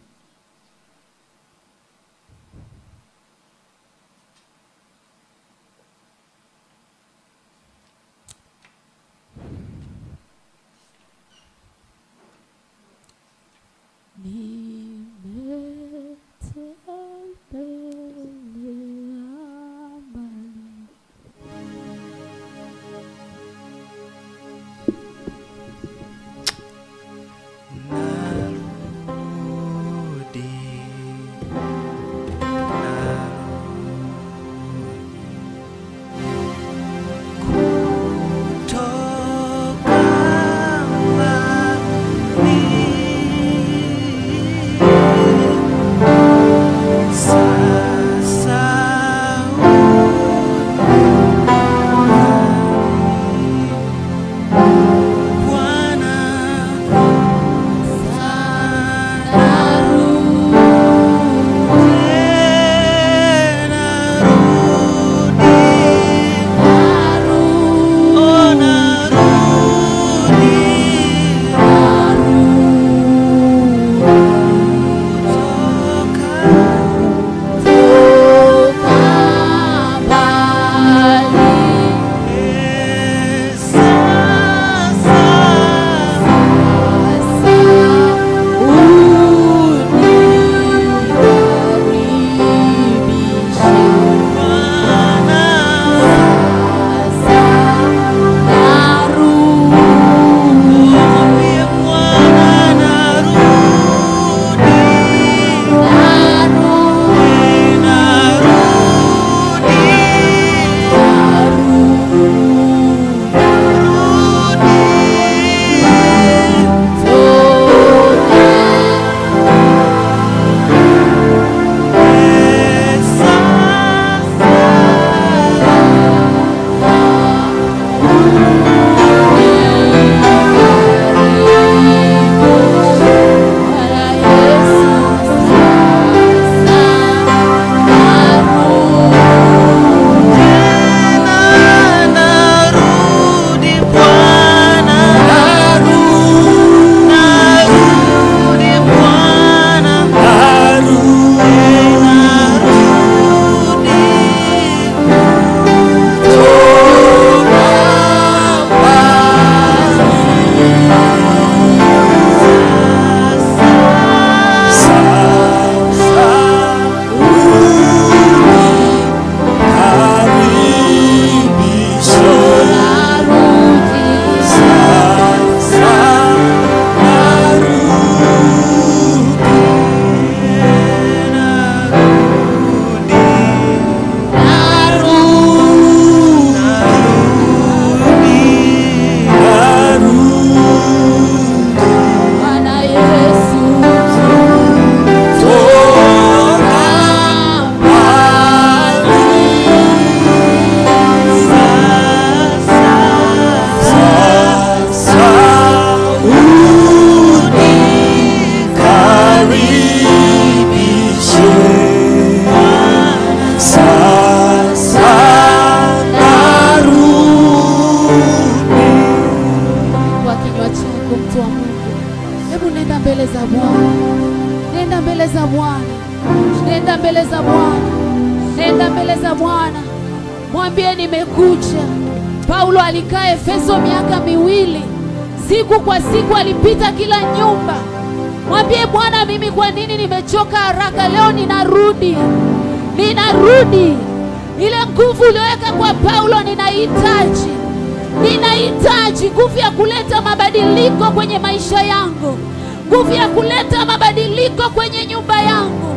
Mwambie nimekuja. Paulo alikaa Efeso miaka 2. Siku kwa siku alipita kila nyumba. Mwambie Bwana, mimi kwa nini nimechoka haraka? Leo ninarudi. Ile nguvu ulioweka kwa Paulo ninahitaji. Nguvu ya kuleta mabadiliko kwenye maisha yangu. Nguvu ya kuleta mabadiliko kwenye nyumba yangu.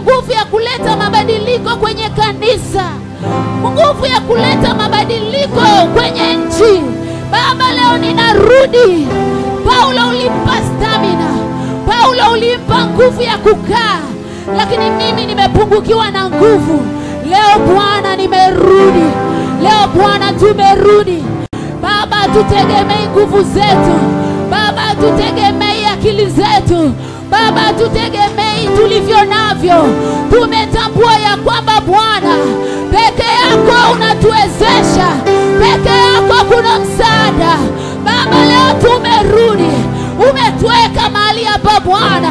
Nguvu ya kuleta mabadiliko kwenye kanisa. nguvu ya kuleta mabadiliko kwenye nchi. Baba, leo ninarudi. Paulo ulimpa stamina, Paulo ulimpa nguvu ya kukaa, lakini mimi nimepungukiwa na nguvu. Leo Bwana nimerudi, leo Bwana tumerudi. Baba, tutegemei nguvu zetu, Baba, tutegemei akili zetu, Baba, tutegemei tulivyo navyo. Tumetambua ya kwamba Bwana peke yako unatuwezesha, peke yako kuna msaada. Baba, leo tumerudi, umetuweka mahali hapa Bwana,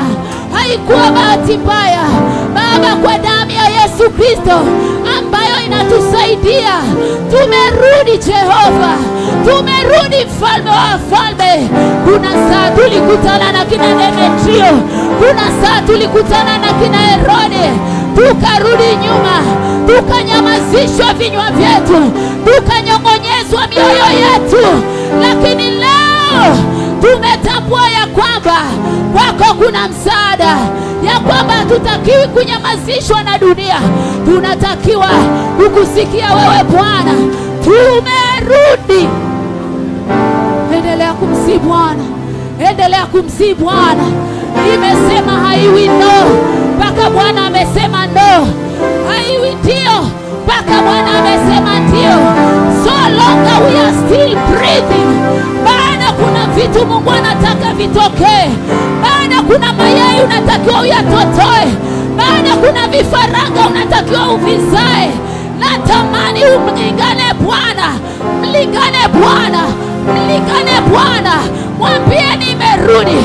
haikuwa bahati mbaya Baba, kwa damu ya Yesu Kristo ambayo inatusaidia. Tumerudi Jehova, tumerudi Mfalme wa wafalme. Kuna saa tulikutana na kina Demetrio, kuna saa tulikutana na kina Herode, tukarudi nyuma, tukanyamazishwa vinywa vyetu, tukanyongonyezwa mioyo yetu. Lakini leo tumetambua ya kwamba kwako kuna msaada, ya kwamba hatutakiwi kunyamazishwa na dunia, tunatakiwa kukusikia wewe Bwana. Tumerudi. Endelea kumsihi Bwana, endelea kumsihi Bwana. Nimesema haiwi no mpaka Bwana amesema no, haiwi ndio mpaka Bwana amesema ndio. So long we are still breathing, bado kuna vitu Mungu anataka vitokee, bado kuna mayai unatakiwa uyatotoe, bado kuna vifaranga unatakiwa uvizae. Natamani umlingane Bwana, mlingane Bwana, mlingane Bwana. Mwambie nimerudi,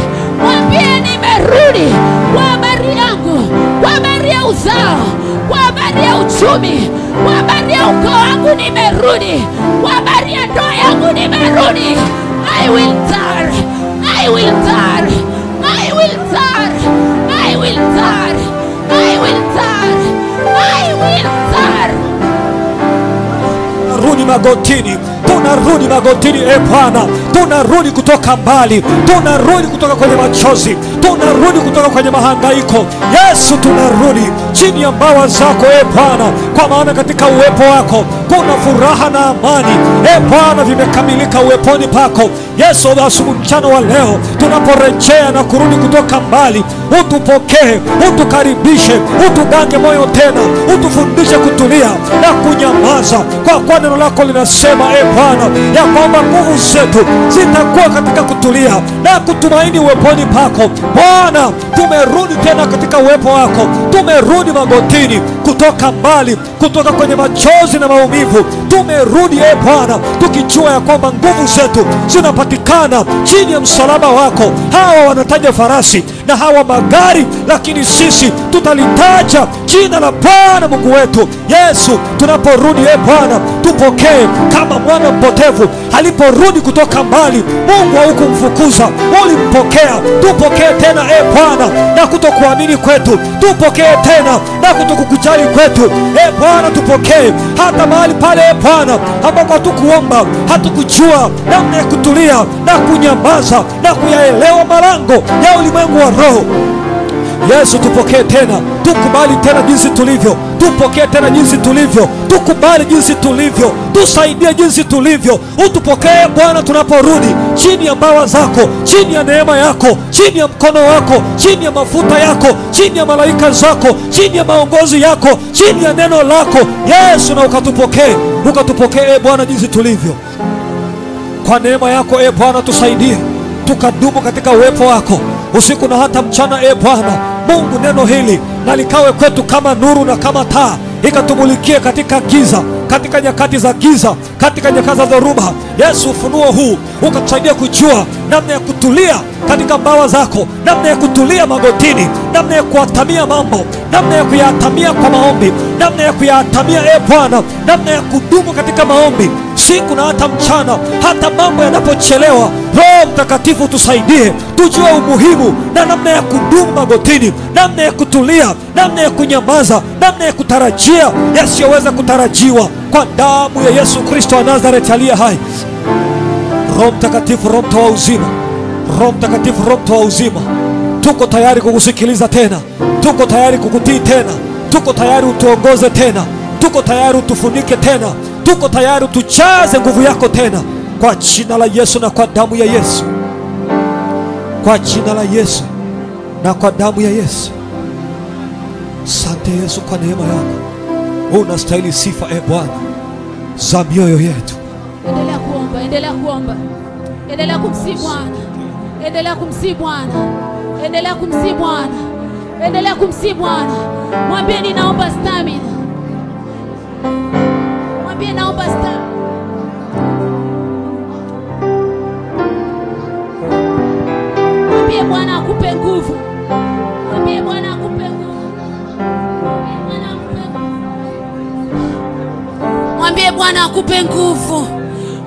mwambie nimerudi, kwa habari yangu, kwa habari ya uzao, kwa habari ya uchumi, kwa habari ya ukoo wangu nimerudi, kwa habari ya ndoa yangu nimerudi. I will turn, I will turn, I will turn, I will turn, I will turn, I will turn. Tunarudi magotini, tunarudi magotini Bwana, tunarudi kutoka mbali, tunarudi kutoka kwenye machozi, tunarudi kutoka kwenye mahangaiko. Yesu, tunarudi chini ya mbawa zako Bwana, kwa maana katika uwepo wako kuna furaha na amani Bwana, vimekamilika uweponi pako. Yesu, asubuhi mchana wa leo tunaporejea na kurudi kutoka mbali, utupokee, utukaribishe, utugange moyo tena, utufundishe kutulia na kunyamaza, kwa neno lako linasema Bwana ya kwamba nguvu zetu zitakuwa katika kutulia na kutumaini uweponi pako. Bwana, tumerudi tena katika uwepo wako, tumerudi magotini kutoka mbali, kutoka kwenye machozi na maumivu. Tumerudi Bwana tukijua ya kwamba nguvu zetu zinapatikana chini ya msalaba wako. Hawa wanataja farasi na hawa magari, lakini sisi tutalitaja jina la Bwana Mungu wetu. Yesu, tunaporudi Bwana, tupokee kama mwana mpotevu aliporudi kutoka mbali. Mungu haukumfukuza, ulimpokea. Tupokee tena Bwana na kutokuamini kwetu, tupokee tena na kutokukujali kwetu Bwana. Tupokee hata mahali pale Bwana ambako hatukuomba, hatukujua namna ya kutulia na kunyamaza na kuyaelewa malango ya ulimwengu wa roho. Yesu, tupokee tena, tukubali tena jinsi tulivyo, tupokee tena jinsi tulivyo, tukubali jinsi tulivyo, tusaidie jinsi tulivyo. Utupokee Bwana tunaporudi chini ya mbawa zako, chini ya neema yako, chini ya mkono wako, chini ya mafuta yako, chini ya malaika zako, chini ya maongozi yako, chini ya neno lako Yesu, na ukatupokee Bwana jinsi tulivyo. Kwa neema yako Bwana, tusaidie tukadumu katika uwepo wako usiku na hata mchana Bwana Mungu. Neno hili na likawe kwetu kama nuru na kama taa, ikatumulikie katika giza, katika nyakati za giza, katika nyakati za dhoruba. Yesu, ufunuo huu ukatusaidia kujua namna ya kutulia katika mbawa zako, namna ya kutulia magotini, namna ya kuatamia mambo, namna ya kuyatamia kwa maombi, namna ya kuyatamia Bwana, namna ya kudumu katika maombi siku na hata mchana, hata mambo yanapochelewa. Roho Mtakatifu tusaidie tujue umuhimu na namna ya kudumu magotini, namna ya kutulia, namna ya kunyamaza, namna ya kutarajia yasiyoweza kutarajiwa, kwa damu ya Yesu Kristo wa Nazareti aliye hai. Roho Mtakatifu, Roho wa uzima, Roho Mtakatifu, Roho wa uzima, tuko tayari kukusikiliza tena, tuko tayari kukutii tena, tuko tayari utuongoze tena Tuko tayari tufunike tena. Tuko tayari tujaze nguvu yako tena, kwa jina la Yesu na kwa damu ya Yesu. Kwa jina la Yesu na kwa damu ya Yesu. Asante Yesu kwa neema yako. Unastahili sifa Bwana za mioyo yetu. Endelea kuomba, endelea kuomba. Endelea kumsifu Bwana. Endelea kumsifu Bwana. Endelea kumsifu Bwana. Endelea kumsifu Bwana. Mwambie ninaomba stamina. Mwambie naomba stamina. Mwambie Bwana akupe nguvu. Mwambie Bwana akupe nguvu. Mwambie Bwana akupe nguvu.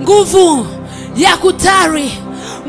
Nguvu ya kutari.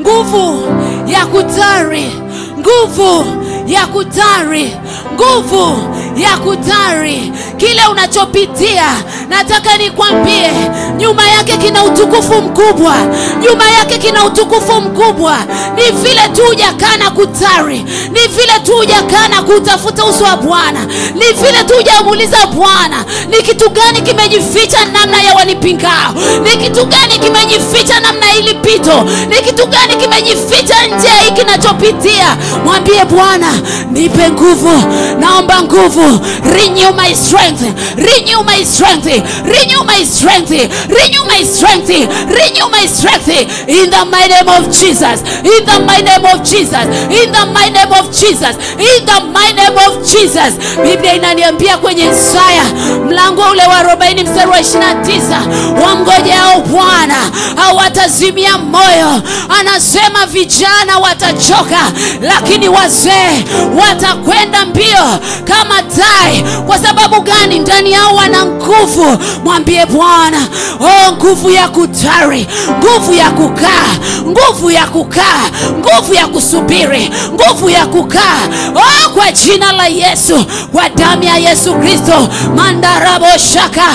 Nguvu ya kutari. Nguvu ya kutari. Nguvu ya kutari. Kile unachopitia nataka nikwambie, nyuma yake kina utukufu mkubwa. Nyuma yake kina utukufu mkubwa. Ni vile tu hujakaa na kutari. Ni vile tu hujakaa na kutafuta uso wa Bwana. Ni vile tu hujamuuliza Bwana, ni kitu gani kimejificha namna ya wanipingao? Ni kitu gani kimejificha namna hili pito? Ni kitu gani kimejificha nje ya hiki ninachopitia? Mwambie Bwana, nipe nguvu. Naomba nguvu. Renew my strength. Renew my strength. Renew my strength. Renew my strength. Renew my strength. In the mighty name of Jesus. In the mighty name of Jesus. In the mighty name of Jesus. In the mighty name of Jesus. Biblia inaniambia kwenye Isaya mlango ule wa 40 mstari wa 29, wamngojeao Bwana hawatazimia moyo. Anasema vijana watachoka, lakini wazee watakwenda mbio kama tai. Kwa sababu gani? Ndani yao wana nguvu. Mwambie Bwana, oh, nguvu ya kutari, nguvu ya kukaa, nguvu ya kukaa, nguvu ya kusubiri, nguvu ya kukaa. Oh, kwa jina la Yesu, kwa damu ya Yesu Kristo. Mandarabo shaka,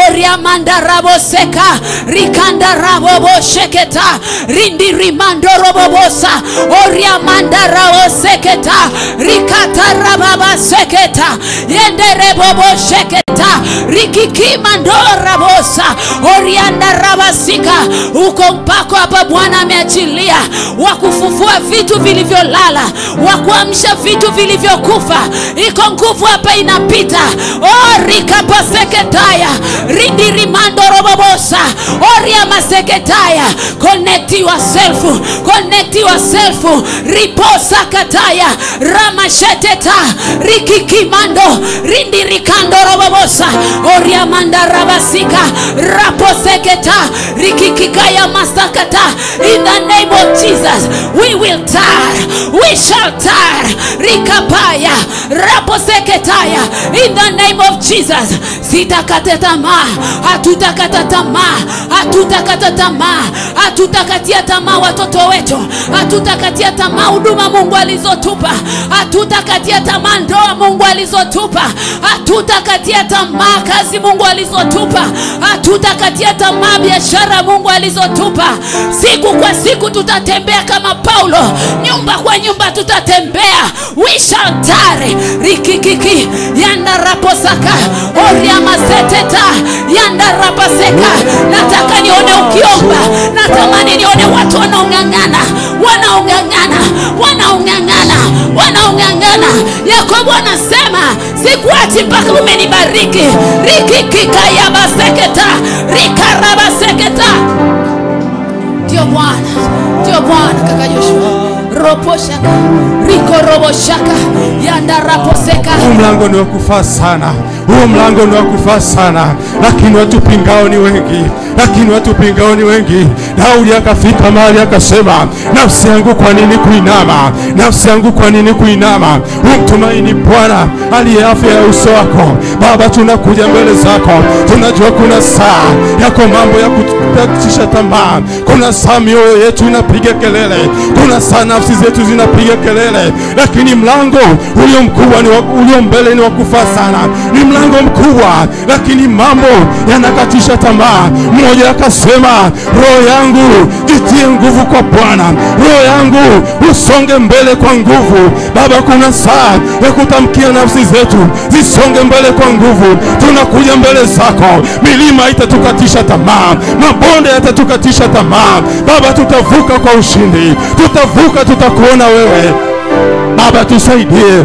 oria mandarabo seka, rikandarabo bosheketa, rindi rimandoro bobosa, oria mandarabo seketa, rikatarababa seketa, yenderebo bosheketa, rikikimandora bosa, orianda rabasika. Uko mpako hapa Bwana ameachilia wa kufufua vitu vilivyolala, wa kuamsha vitu vilivyokufa. Iko nguvu hapa inapita. Oh, rikapaseketaya, rindirimando robobosa, oria maseketaya. Connect yourself. Connect yourself. Riposa kataya, ramasheteta, rikikimando, rindirikando robobosa, oria mandarabasika, raposeketa, rikikikaya masakata. In the name of Jesus, we will tire. We shall tire. Rikapaya, raposeketaya. In the name of Jesus, sitakata tamaa. Hatutakata tamaa. Hatutakata tamaa. Hatutakatia tamaa watoto wetu. Hatutakatia tamaa huduma Mungu alizotupa. Hatutakatia tamaa ndoa Mungu alizotupa. Hatutakatia tamaa kazi Mungu alizotupa. Hatutakatia tamaa biashara Mungu alizotupa. Siku kwa siku tutatembea kama Paulo, nyumba kwa nyumba tutatembea. We shall tare. Rikikiki yanda raposaka, oria maseteta yanda rapaseka. Nataka nione ukiomba. Natamani nione watu wanaongangana, wanaongangana, wanaongangana, wanaongangana. Yakobo anasema sikuachi mpaka umenibariki. Rikikika ya baseketa, rikarabaseketa. Ndio Bwana, ndio Bwana. Kaka Joshua, roposhaka, riko roboshaka, yanda raposeka. Mlango ni wakufaa sana. Huo mlango ni wakufaa sana, lakini watu pingao ni wengi. Lakini watu pingao ni wengi. Daudi akafika mahali akasema, nafsi yangu kwa nini kuinama? Nafsi yangu kwa nini kuinama? Umtumaini Bwana aliye afya ya uso wako. Baba, tunakuja mbele zako. Tunajua kuna saa yako mambo ya kutisha tamaa. Kuna saa mioyo yetu inapiga kelele. Kuna saa nafsi nafsi zetu zinapiga kelele, lakini mlango ulio mkubwa ulio mbele ni wa kufaa sana. Ni mlango mkubwa, lakini mambo yanakatisha tamaa. Mmoja akasema, roho yangu jitie nguvu kwa Bwana, roho yangu usonge mbele kwa nguvu. Baba, kuna saa ya kutamkia nafsi zetu zisonge mbele kwa nguvu. Tunakuja mbele zako, milima haitatukatisha tamaa, mabonde yatatukatisha tamaa. Baba, tutavuka kwa ushindi, tutavuka, tutakuona wewe. Baba, tusaidie.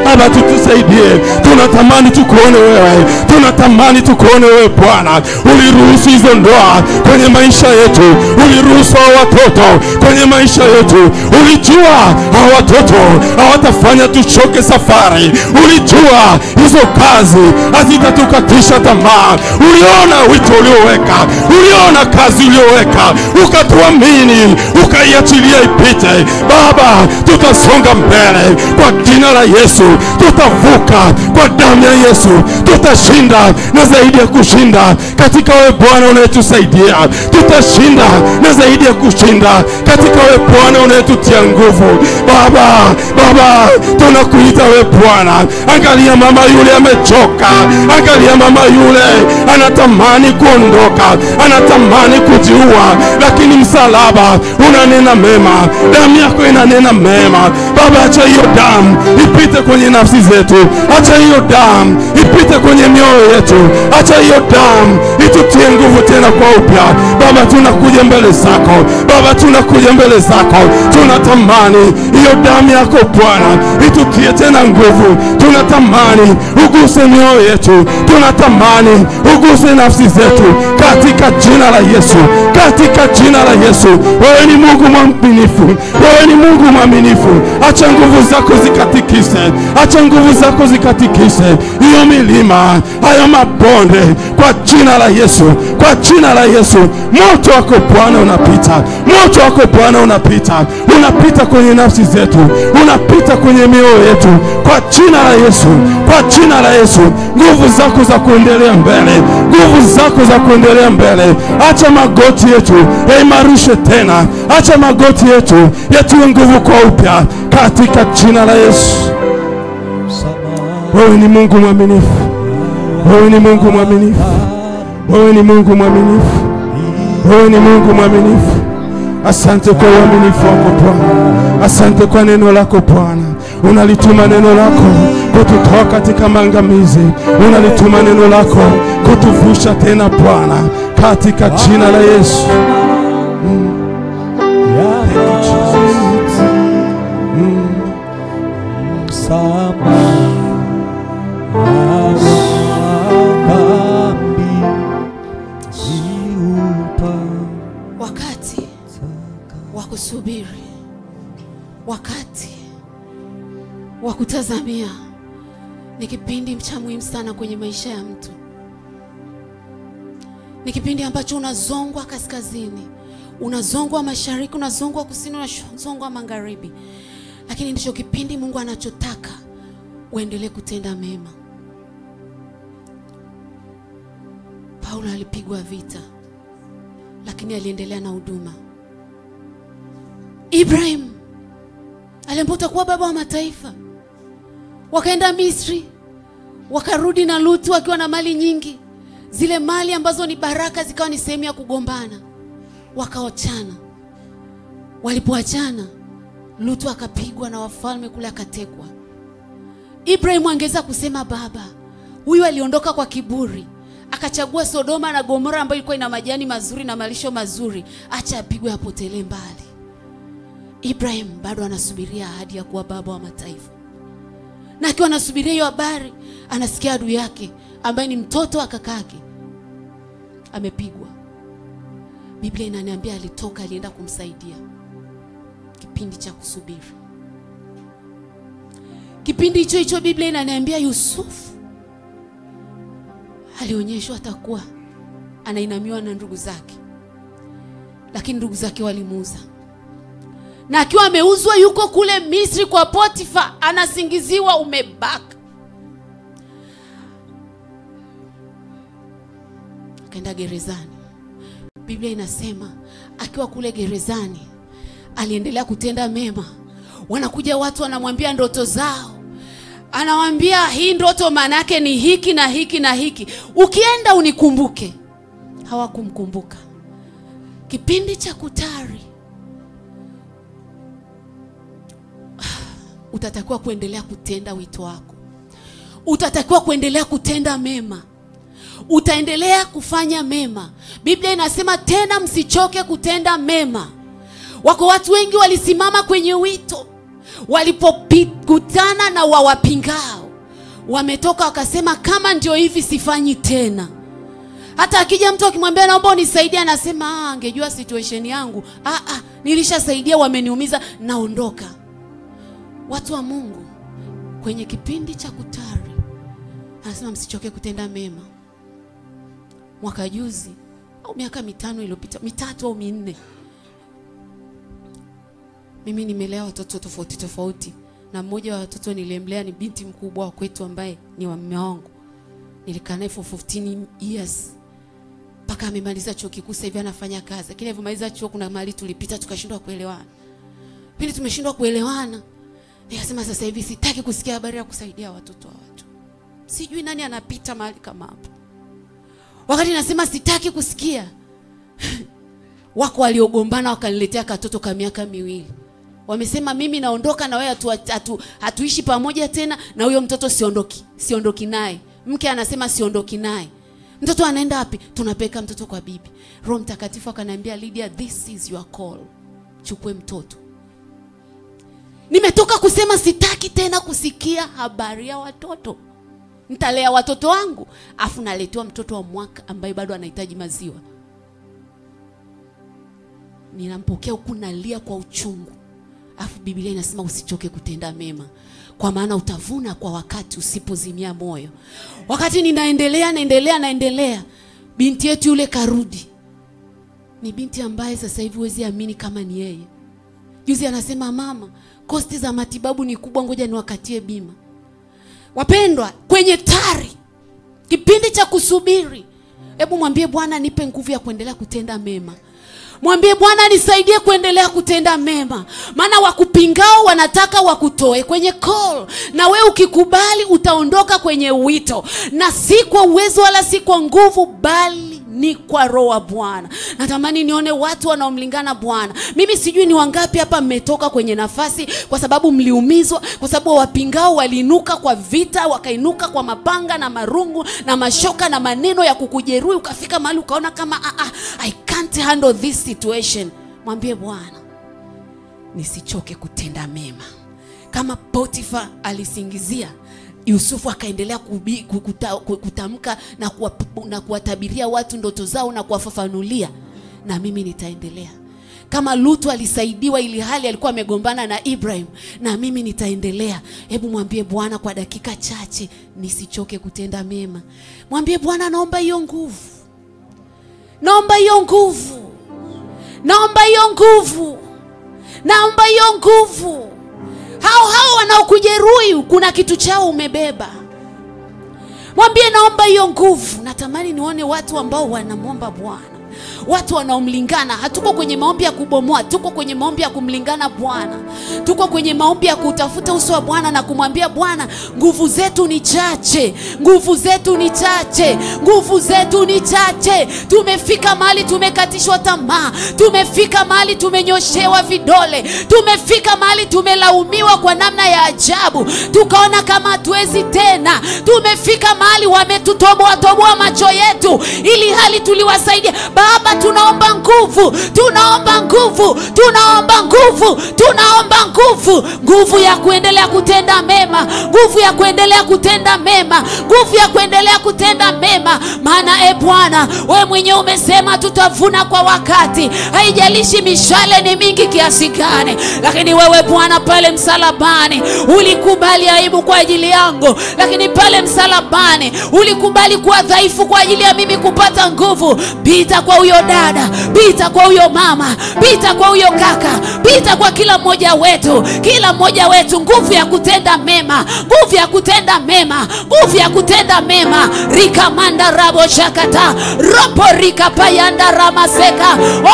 Baba, tutusaidie. Tunatamani tukuone wewe, tunatamani tukuone wewe Bwana. Uliruhusu hizo ndoa kwenye maisha yetu, uliruhusu hao watoto kwenye maisha yetu. Ulijua hao watoto hawatafanya tuchoke safari, ulijua hizo kazi hazitatukatisha tamaa. Uliona wito ulioweka, uliona kazi ulioweka, ukatuamini, ukaiachilia ipite. Baba, tutasonga mbele kwa jina la Yesu. Tutavuka kwa damu ya Yesu. Tutashinda na zaidi ya kushinda katika wewe Bwana unayetusaidia. Tutashinda na zaidi ya kushinda katika wewe Bwana unayetutia nguvu. Baba, tunakuita wewe Bwana. Angalia mama yule amechoka. Angalia mama yule anatamani kuondoka, anatamani kujiua, lakini msalaba unanena mema. Damu yako inanena mema. Baba, acha hiyo damu ipite kwenye nafsi zetu. Acha hiyo damu ipite kwenye mioyo yetu. Acha hiyo damu itutie nguvu tena kwa upya. Baba, tunakuja mbele zako. Baba, tunakuja mbele zako. Tunatamani hiyo damu yako Bwana itutie tena nguvu. Tunatamani uguse mioyo yetu. Tunatamani uguse nafsi zetu katika jina la Yesu. Katika jina la Yesu. Wewe ni Mungu mwaminifu. Wewe ni Mungu mwaminifu. Acha nguvu zako zikatikise. Acha nguvu zako zikatikise hiyo milima, hayo mabonde kwa jina la Yesu. Kwa jina la Yesu. Moto wako Bwana unapita. Moto wako Bwana unapita. Unapita kwenye nafsi zetu. Unapita kwenye mioyo yetu. Kwa jina la Yesu. Kwa jina la Yesu. Nguvu zako za kuendelea mbele. Nguvu zako za kuendelea mbele. Acha magoti yetu yaimarishwe tena. Acha magoti yetu yatiwe nguvu kwa upya katika jina la Yesu. Wewe ni Mungu mwaminifu. Wewe ni Mungu mwaminifu. Wewe ni Mungu mwaminifu. Wewe ni Mungu mwaminifu. Asante kwa uaminifu wako Bwana. Asante kwa neno lako Bwana. Unalituma neno lako kututoa katika maangamizi. Unalituma neno lako kutuvusha tena Bwana katika jina la Yesu. Wakati wa kusubiri, wakati wa kutazamia ni kipindi cha muhimu sana kwenye maisha ya mtu. Ni kipindi ambacho unazongwa kaskazini, unazongwa mashariki, unazongwa kusini, unazongwa magharibi. Lakini ndicho kipindi Mungu anachotaka uendelee kutenda mema. Paulo alipigwa vita, lakini aliendelea na huduma. Ibrahim aliambiwa kuwa baba wa mataifa. Wakaenda Misri, wakarudi na Lutu wakiwa na mali nyingi. Zile mali ambazo ni baraka zikawa ni sehemu ya kugombana. Wakaachana. Walipoachana, Lutu akapigwa na wafalme kule, akatekwa. Ibrahim angeza kusema, baba huyu aliondoka kwa kiburi, akachagua Sodoma na Gomora ambayo ilikuwa ina majani mazuri na malisho mazuri, acha apigwe apotelee mbali. Ibrahim bado anasubiria ahadi ya kuwa baba wa mataifa. Na akiwa anasubiria hiyo habari, anasikia adui yake ambaye ni mtoto wa kakake amepigwa. Biblia inaniambia alitoka, alienda kumsaidia. Kipindi cha kusubiri. Kipindi hicho Biblia inaniambia Yusufu alionyeshwa atakuwa anainamiwa na ndugu zake, lakini ndugu zake walimuuza. Na akiwa ameuzwa yuko kule Misri kwa Potifa, anasingiziwa umebaka. Akaenda gerezani. Biblia inasema akiwa kule gerezani aliendelea kutenda mema. Wanakuja watu wanamwambia ndoto zao. Anawaambia hii ndoto maana yake ni hiki na hiki na hiki. Ukienda unikumbuke. Hawakumkumbuka. Kipindi cha kutari. Utatakiwa kuendelea kutenda wito wako. Utatakiwa kuendelea kutenda mema. Utaendelea kufanya mema. Biblia inasema tena msichoke kutenda mema. Wako watu wengi walisimama kwenye wito, walipokutana na wawapingao, wametoka wakasema kama ndio hivi sifanyi tena. Hata akija mtu akimwambia naomba unisaidie, anasema angejua situation yangu, nilishasaidia, wameniumiza, naondoka. Watu wa Mungu, kwenye kipindi cha kutari, anasema msichoke kutenda mema. Mwaka juzi au miaka 5 iliyopita, 3 au 4, mimi nimelea watoto tofauti, na mmoja wa watoto nilimlea ni binti mkubwa wa kwetu ambaye ni wa mume wangu. Nilikaa naye for 15 years. Paka amemaliza chuo kikuu, sasa hivi anafanya kazi. Lakini alipomaliza chuo kuna mahali tulipita tukashindwa kuelewana. Pili tumeshindwa kuelewana. Nikasema sasa hivi sitaki kusikia habari ya kusaidia watoto wa watu. Sijui nani anapita mahali kama hapo. Wakati nasema sitaki kusikia, wako waliogombana wakaniletea katoto ka miaka 2. Wamesema mimi naondoka na wewe hatuishi pamoja tena, na huyo mtoto siondoki naye. Mke anasema siondoki naye. Mtoto anaenda wapi? Tunapeka mtoto kwa bibi. Roho Mtakatifu akaniambia, Lydia, this is your call. Chukue mtoto. Nimetoka kusema sitaki tena kusikia habari ya watoto. Nitalea watoto wangu, afu naletewa mtoto wa mwaka ambaye bado anahitaji maziwa. Ninampokea huku nalia kwa uchungu. Afu Biblia inasema usichoke kutenda mema, kwa maana utavuna kwa wakati usipozimia moyo. Wakati naendelea, binti yetu yule karudi. Ni binti ambaye sasa hivi huwezi amini kama ni yeye. Juzi anasema, mama, kosti za matibabu ni kubwa, ngoja niwakatie bima. Wapendwa, kwenye tari, kipindi cha kusubiri, hebu mwambie Bwana nipe nguvu ya kuendelea kutenda mema. Mwambie Bwana nisaidie kuendelea kutenda mema. Maana wakupingao wanataka wakutoe kwenye call. Na we ukikubali utaondoka kwenye wito. Na si kwa uwezo wala si kwa nguvu, bali ni kwa Roho wa Bwana. Natamani nione watu wanaomlingana Bwana. Mimi sijui ni wangapi hapa mmetoka kwenye nafasi kwa sababu mliumizwa, kwa sababu wapingao waliinuka kwa vita, wakainuka kwa mapanga na marungu na mashoka na maneno ya kukujeruhi, ukafika mahali ukaona kama I can't handle this situation. Mwambie Bwana nisichoke kutenda mema. Kama Potifa alisingizia, Yusufu akaendelea kutamka na kuwatabiria watu ndoto zao na kuwafafanulia, na mimi nitaendelea. Kama Lutu alisaidiwa ili hali alikuwa amegombana na Ibrahim, na mimi nitaendelea. Hebu mwambie Bwana kwa dakika chache nisichoke kutenda mema. Mwambie Bwana naomba hiyo nguvu. Naomba hiyo nguvu. Naomba hiyo nguvu. Naomba hiyo nguvu. Hao wanaokujeruhi kuna kitu chao umebeba. Mwambie naomba hiyo nguvu. Natamani nione watu ambao wanamwomba Bwana. Watu wanaomlingana. Hatuko kwenye maombi ya kubomoa, tuko kwenye maombi ya kumlingana Bwana. Tuko kwenye maombi ya kutafuta uso wa Bwana na kumwambia Bwana, nguvu zetu ni chache. Nguvu zetu ni chache. Nguvu zetu ni chache. Tumefika mahali tumekatishwa tamaa. Tumefika mahali tumenyoshewa vidole. Tumefika mahali tumelaumiwa kwa namna ya ajabu. Tukaona kama hatuwezi tena. Tumefika mahali wametutoboa macho yetu ili hali tuliwasaidia. Baba, tunaomba nguvu, tunaomba nguvu, tunaomba nguvu, tunaomba nguvu. Nguvu ya kuendelea kutenda mema, nguvu ya kuendelea kutenda mema, nguvu ya kuendelea kutenda mema. Maana Bwana, wewe mwenyewe umesema tutavuna kwa wakati. Haijalishi mishale ni mingi kiasi gani, lakini wewe Bwana pale msalabani ulikubali aibu kwa ajili yangu. Lakini pale msalabani ulikubali kuwa dhaifu kwa ajili ya mimi kupata nguvu. Pita kwa huyo dada, pita kwa huyo mama, pita kwa huyo kaka, pita kwa kila mmoja wetu, nguvu ya kutenda mema, nguvu ya kutenda kutenda mema, nguvu ya kutenda mema. Rika manda rabo shakata, ropo rika payanda ramaseka,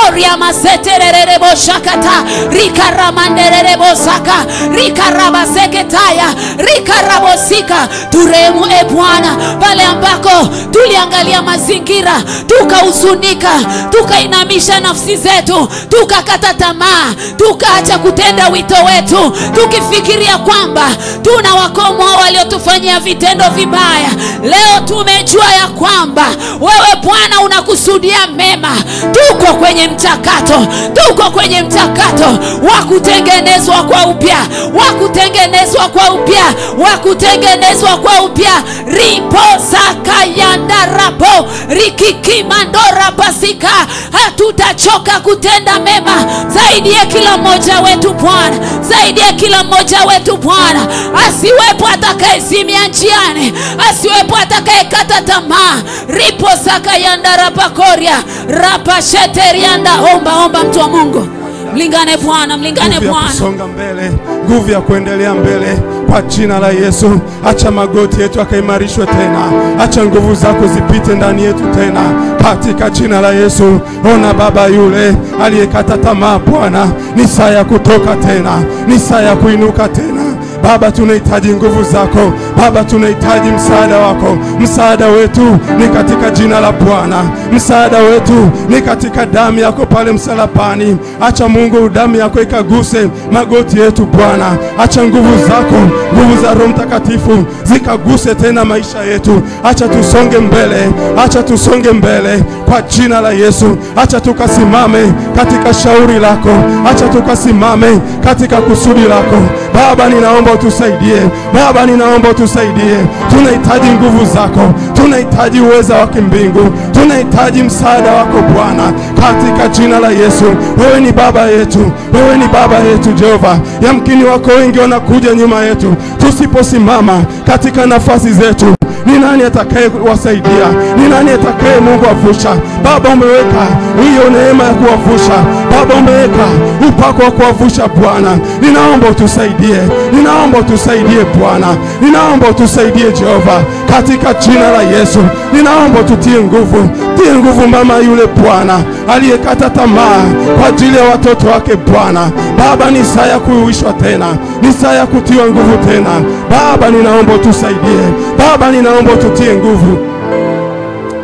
oria masetererebo shakata, rika ramanderebo saka, rika rabaseketaya, rika rabosika. Turemu e Bwana, pale ambako tuliangalia mazingira, tukahuzunika, tukainamisha nafsi zetu, tukakata tamaa, tukaacha kutenda wito wetu, tukifikiria kwamba tuna wakomo waliotufanyia vitendo vibaya. Leo tumejua ya kwamba wewe Bwana unakusudia mema. Tuko kwenye mchakato, tuko kwenye mchakato wa kutengenezwa kwa upya, wa kutengenezwa kwa upya, wa kutengenezwa kwa upya. Ripo saka yanda rapo, rikiki mandora pasika. Hatutachoka kutenda mema. Zaidi ya kila mmoja wetu Bwana, zaidi ya kila mmoja wetu Bwana. Asiwepo atakayesimia njiani, asiwepo atakayekata tamaa. Ripo saka yanda rapakoria, rapa sheterianda. Omba mtu wa Mungu. Mlingane Bwana, mlingane Bwana. Nguvu ya kusonga mbele, nguvu ya kuendelea mbele kwa jina la Yesu. Acha magoti yetu akaimarishwe tena, acha nguvu zako zipite ndani yetu tena katika jina la Yesu. Ona baba yule aliyekata tamaa Bwana, ni saa ya kutoka tena, ni saa ya kuinuka tena. Baba tunahitaji nguvu zako, Baba tunahitaji msaada wako. Msaada wetu ni katika jina la Bwana, msaada wetu ni katika damu yako pale msalabani. Acha Mungu damu yako ikaguse magoti yetu Bwana. Acha nguvu zako, nguvu za Roho Mtakatifu zikaguse tena maisha yetu. Acha tusonge mbele, acha tusonge mbele kwa jina la Yesu. Acha tukasimame katika shauri lako, acha tukasimame katika kusudi lako. Baba ninaomba utusaidie, Baba ninaomba utusaidie. Tunahitaji nguvu zako, tunahitaji uweza wa kimbingu, tunahitaji msaada wako Bwana katika jina la Yesu. Wewe ni baba yetu, wewe ni baba yetu Jehova. Yamkini wako wengi wanakuja nyuma yetu, tusiposimama katika nafasi zetu, ni nani atakaye wasaidia? Ni nani atakaye Mungu wavusha? Baba umeweka hiyo neema ya kuwavusha, Baba umeweka upako wa kuwavusha Bwana. Ninaomba utusaidie, ninaomba utusaidie Bwana, ninaomba utusaidie Jehova katika jina la Yesu. Ninaomba tutie nguvu, tie nguvu mama yule Bwana aliyekata tamaa kwa ajili ya watoto wake Bwana. Baba ni saa ya kuuishwa tena, ni saa ya kutiwa nguvu tena. Baba ninaomba utusaidie, Baba ninaomba tutie nguvu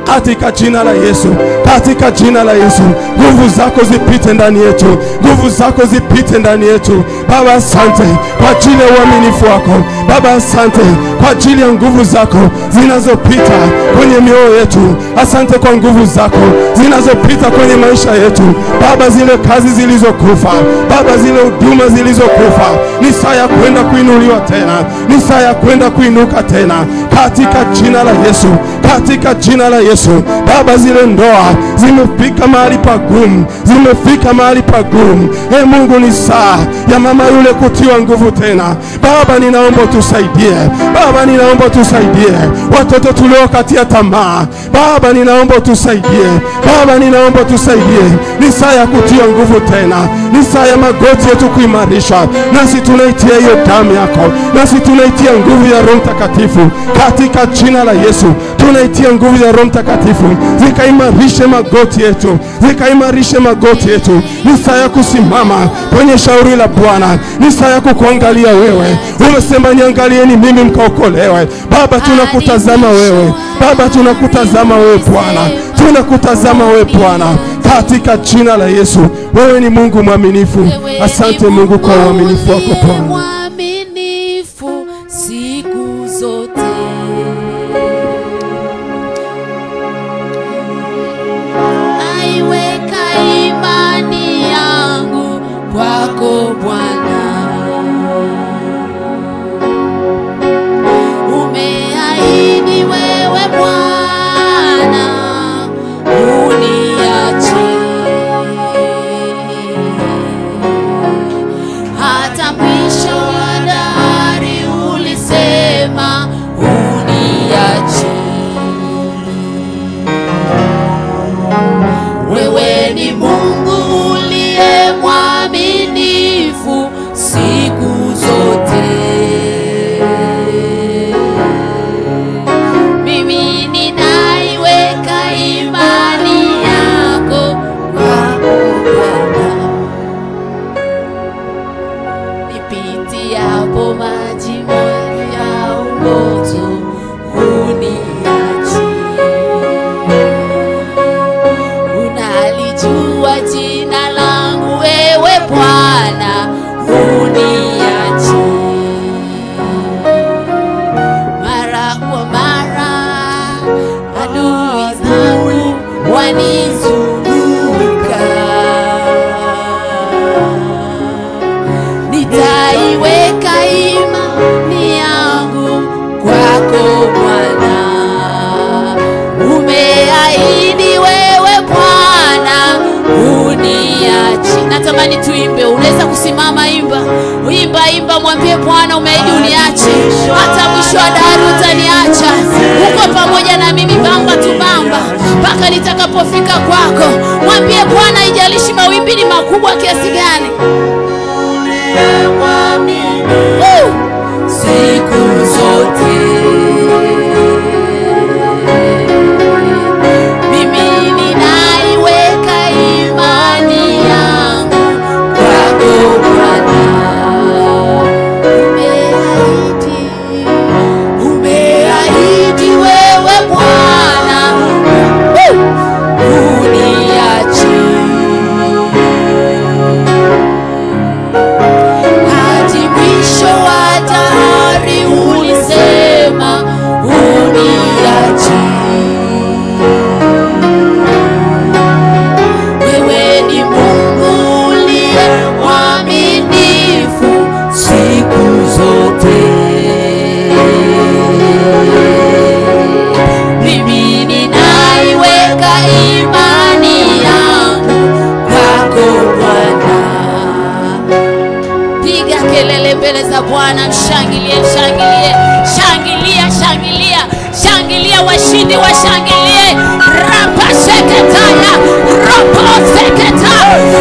katika jina la Yesu, katika jina la Yesu. Nguvu zako zipite ndani yetu, nguvu zako zipite ndani yetu. Baba asante kwa ajili ya uaminifu wako, Baba asante kwa ajili ya nguvu zako zinazopita kwenye mioyo yetu. Asante kwa nguvu zako zinazopita kwenye maisha yetu Baba. Zile kazi zilizokufa Baba, zile huduma zilizokufa, ni saa ya kwenda kuinuliwa tena, ni saa ya kwenda kuinuka tena katika jina la Yesu, katika jina la Yesu. Baba, zile ndoa zimefika mahali pagumu, zimefika mahali pagumu. Mungu, ni saa ya mama yule kutiwa nguvu tena. Baba ninaomba tusaidie, Baba ninaomba tusaidie watoto tuliokatia tamaa. Baba ninaomba tusaidie, Baba ninaomba tusaidie. Ni saa ya kutiwa nguvu tena, ni saa ya magoti yetu kuimarishwa. Nasi tunaitia hiyo damu yako, nasi tunaitia nguvu ya Roho Mtakatifu katika jina la Yesu. Tunaitia nguvu ya Roho Mtakatifu zikaimarishe magoti yetu, zikaimarishe magoti yetu. Ni saa ya kusimama kwenye shauri la Bwana, ni saa ya kukuangalia wewe. Umesema niangalieni mimi mkaokolewe. Baba tunakutazama wewe, Baba tunakutazama wewe Bwana, tunakutazama wewe Bwana katika jina la Yesu. Wewe ni Mungu mwaminifu. Asante Mungu kwa uaminifu wako Bwana. Mwaminifu siku zote. Naiweka imani yangu kwako Bwana. Umeahidi wewe Bwana uniache hata mwisho wa dahari. Ulisema uniache. Wewe ni Mungu uliye mwaminifu Yesu uniachi. Unalijua jina langu wewe Bwana, uniachi. Mara kwa mara adui zangu wanizunguka, nitaiweka imani yangu kwako Bwana. Umeahidi wewe Bwana uniachi. Natamani tuimbe, unaweza kusimama, imba, mwambie Bwana umeahidi uniachi. Hata mwisho wa dahari utaniacha. Uko pamoja na mimi bamba tu bamba mpaka nitakapofika kwako. Mwambie Bwana, haijalishi mawimbi ni makubwa kiasi gani. Siku zote mimi ninaiweka imani yangu kwako Bwana. Umeahidi wewe Bwana uniachi. Hadi mwisho wa dahari ulisema uniachi. Wewe ni Mungu uliye mwaminifu siku zote. Mimi ninaiweka imani yangu kwako Bwana. Piga kelele mbele za Bwana, mshangilie, mshangilie, shangilia, shangilia, shangilia, washindi washangilie. Rapa sheketaya, ropo seketa,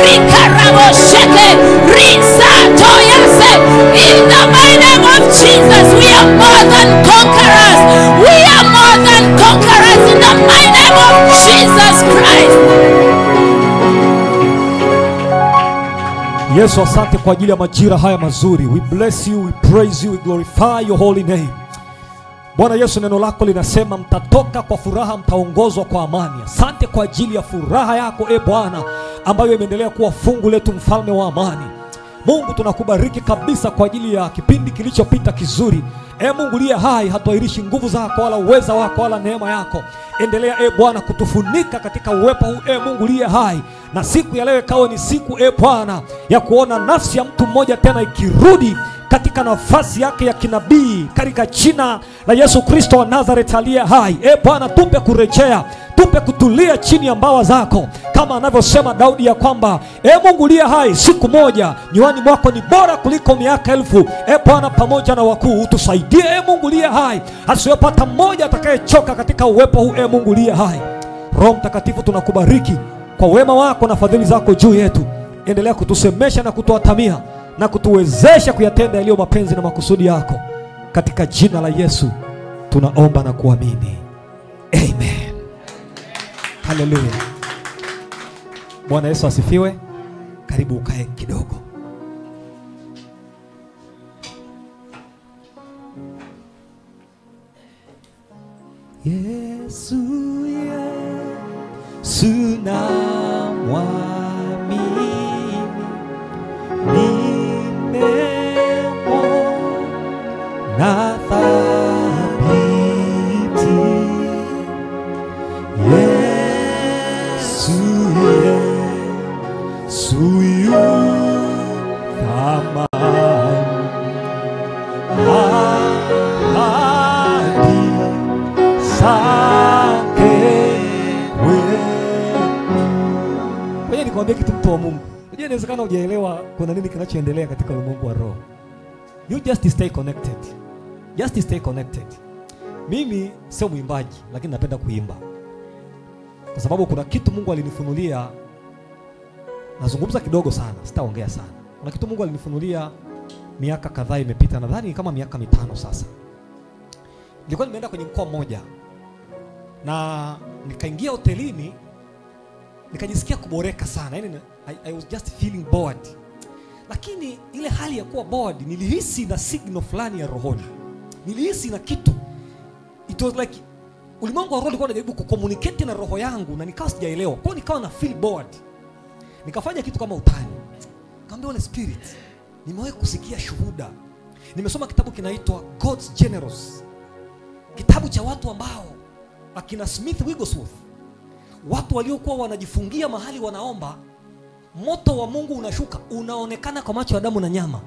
rikarabo sheke, risa toyase. In the mighty name of Jesus, we are more than conquerors. We are more than conquerors in the mighty name of Jesus Christ. Yesu, asante kwa ajili ya majira haya mazuri. We bless you, we praise you, we glorify your holy name. Bwana Yesu, neno lako linasema mtatoka kwa furaha, mtaongozwa kwa amani. Asante kwa ajili ya furaha yako Bwana, ambayo imeendelea kuwa fungu letu, mfalme wa amani. Mungu, tunakubariki kabisa kwa ajili ya kipindi kilichopita kizuri. Mungu liye hai, hatuairishi nguvu zako wala uweza wako wala neema yako. Endelea Bwana kutufunika katika uwepo huu Mungu liye hai. Na siku ya leo ikawa ni siku Bwana ya kuona nafsi ya mtu mmoja tena ikirudi katika nafasi yake ya kinabii, katika jina la Yesu Kristo wa Nazareth aliye hai. Bwana, tupe kurejea, tupe kutulia chini ya mbawa zako, kama anavyosema Daudi ya kwamba Mungu liye hai, siku moja nywani mwako ni bora kuliko miaka 1000. Bwana, pamoja na wakuu utusaidie Mungu liye hai, asiyopata mmoja atakayechoka katika uwepo huu Mungu liye hai. Roho Mtakatifu, tunakubariki kwa wema wako na fadhili zako juu yetu. Endelea kutusemesha na kutuatamia na kutuwezesha kuyatenda yaliyo mapenzi na makusudi yako. Katika jina la Yesu tunaomba na kuamini. Amen. Haleluya. Bwana Yesu asifiwe. Karibu ukae kidogo. Yesu, Yesu namwamini, nimemwona thabiti. Yesu, Yesu yu thamani, ahadi zake kweli. Ngoja nikwambie kitu, mtu wa Mungu. Unajua inawezekana hujaelewa kuna nini kinachoendelea katika ulimwengu wa roho. You just stay connected. Just stay connected. Mimi sio mwimbaji, lakini napenda kuimba. Kwa sababu kuna kitu Mungu alinifunulia. Nazungumza kidogo sana, sitaongea sana. Kuna kitu Mungu alinifunulia miaka kadhaa imepita, nadhani kama miaka 5 sasa. Nilikuwa nimeenda kwenye mkoa mmoja na nikaingia hotelini, nikajisikia kuboreka sana. Yaani I was just feeling bored. Lakini ile hali ya kuwa bored, nilihisi na signal fulani ya rohoni. Nilihisi na kitu. It was like ulimwengu wa roho ulikuwa unajaribu kucommunicate na roho yangu na nikawa sijaelewa. Kwa hiyo nikawa na feel bored. Nikafanya kitu kama utani. Nikamwambia Holy Spirit, nimewahi kusikia shuhuda. Nimesoma kitabu kinaitwa God's Generals. Kitabu cha watu ambao akina Smith Wigglesworth, watu waliokuwa wanajifungia mahali wanaomba, moto wa Mungu unashuka, unaonekana kwa macho ya damu na nyama.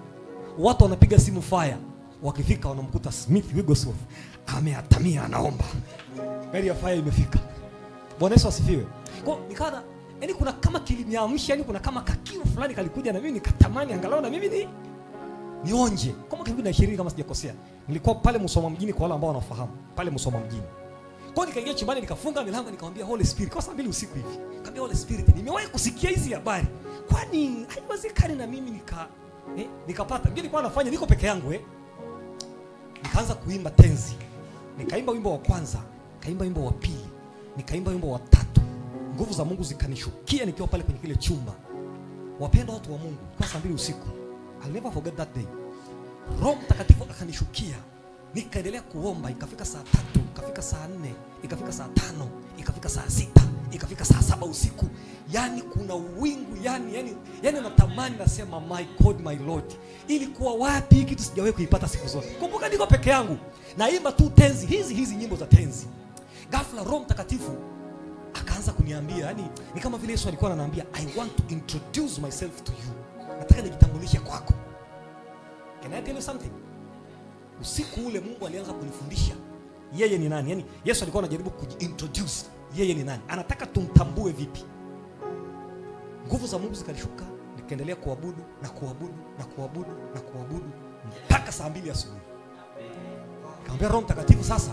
Watu wanapiga simu fire, wakifika wanamkuta Smith Wigglesworth ameatamia anaomba. Gari ya fire imefika. Bwana Yesu asifiwe. Kwa nikaona yani kuna kama kiliniamsha, yani kuna kama kakiu fulani kalikuja na mimi nikatamani angalau na mimi nionje. Kama 2020 kama sijakosea. Nilikuwa pale Musoma mjini kwa wale ambao wanafahamu, pale Musoma mjini. Kwa nikaingia chumbani nikafunga milango nikamwambia Holy Spirit, kwa saa 2 usiku hivi. Nikamwambia Holy Spirit, nimewahi kusikia hizi habari. Kwani haiwezekani na mimi nikapata. Mimi nilikuwa nafanya niko peke yangu Nikaanza kuimba tenzi. Nikaimba wimbo wa kwanza, nikaimba wimbo wa pili, nikaimba wimbo wa tatu. Nguvu za Mungu zikanishukia nikiwa pale kwenye kile chumba. Wapendwa watu wa Mungu, kwa saa 2 usiku. I'll never forget that day. Roho Mtakatifu akanishukia. Nikaendelea kuomba, ikafika saa 3, ikafika saa 4, ikafika saa 5, ikafika saa 6, ikafika saa 7 usiku. Yani kuna wingu, yani natamani nasema my God, my Lord. Ilikuwa wapi hiki kitu sijawahi kuipata siku zote. Kumbuka niko peke yangu. Naimba tu tenzi, hizi nyimbo za tenzi. Ghafla Roho Mtakatifu akaanza kuniambia, yani ni kama vile Yesu alikuwa ananiambia, I want to introduce myself to you. Nataka nijitambulishe kwako. Can I tell you something? Usiku ule Mungu alianza kunifundisha yeye ni nani. Yani Yesu alikuwa anajaribu kuintroduce yeye ni nani. Anataka tumtambue vipi. Nguvu za Mungu zikalishuka, nikaendelea kuabudu na kuabudu na kuabudu na kuabudu mpaka saa 2 asubuhi. Nikamwambia Roho Mtakatifu, sasa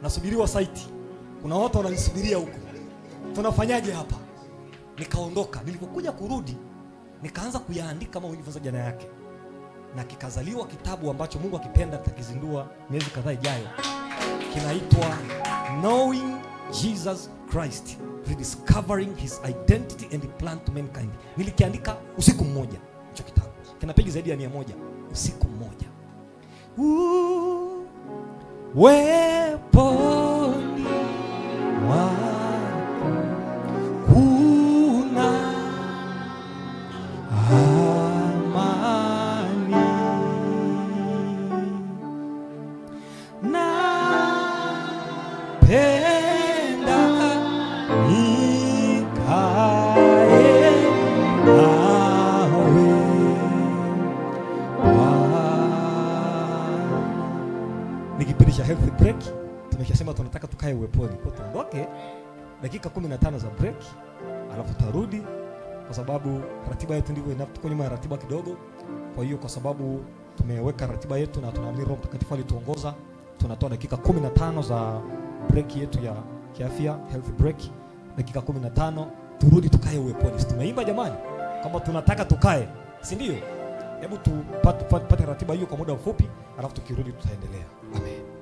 nasubiriwa site. Kuna watu wananisubiria huko. Tunafanyaje hapa? Nikaondoka. Nilipokuja kurudi, nikaanza kuyaandika kama ulivyoanza jana yake. Na kikazaliwa kitabu ambacho Mungu akipenda tutakizindua miezi kadhaa ijayo. Kinaitwa Knowing Jesus Christ, Rediscovering His Identity and Plan to Mankind. Nilikiandika usiku mmoja hicho kitabu. Kina peji zaidi ya 100 usiku mmoja. Weponi wako kuna amani na penda nikae nawe Nikipindisha health break. Tumeshasema tunataka tukae uweponi. Kwa tuondoke dakika 15 za break, alafu tarudi kwa sababu ratiba yetu ndivyo tuko nyuma ya ratiba kidogo. Kwa hiyo kwa sababu tumeweka ratiba yetu na tunaamini Roho Mtakatifu alituongoza, tunatoa dakika 15 za break yetu ya kiafya, health break. Dakika 15 turudi tukae uweponi. Tumeimba jamani kama tunataka tukae, si ndio? Hebu tupate ratiba hiyo kwa muda mfupi, alafu tukirudi tutaendelea. Amen.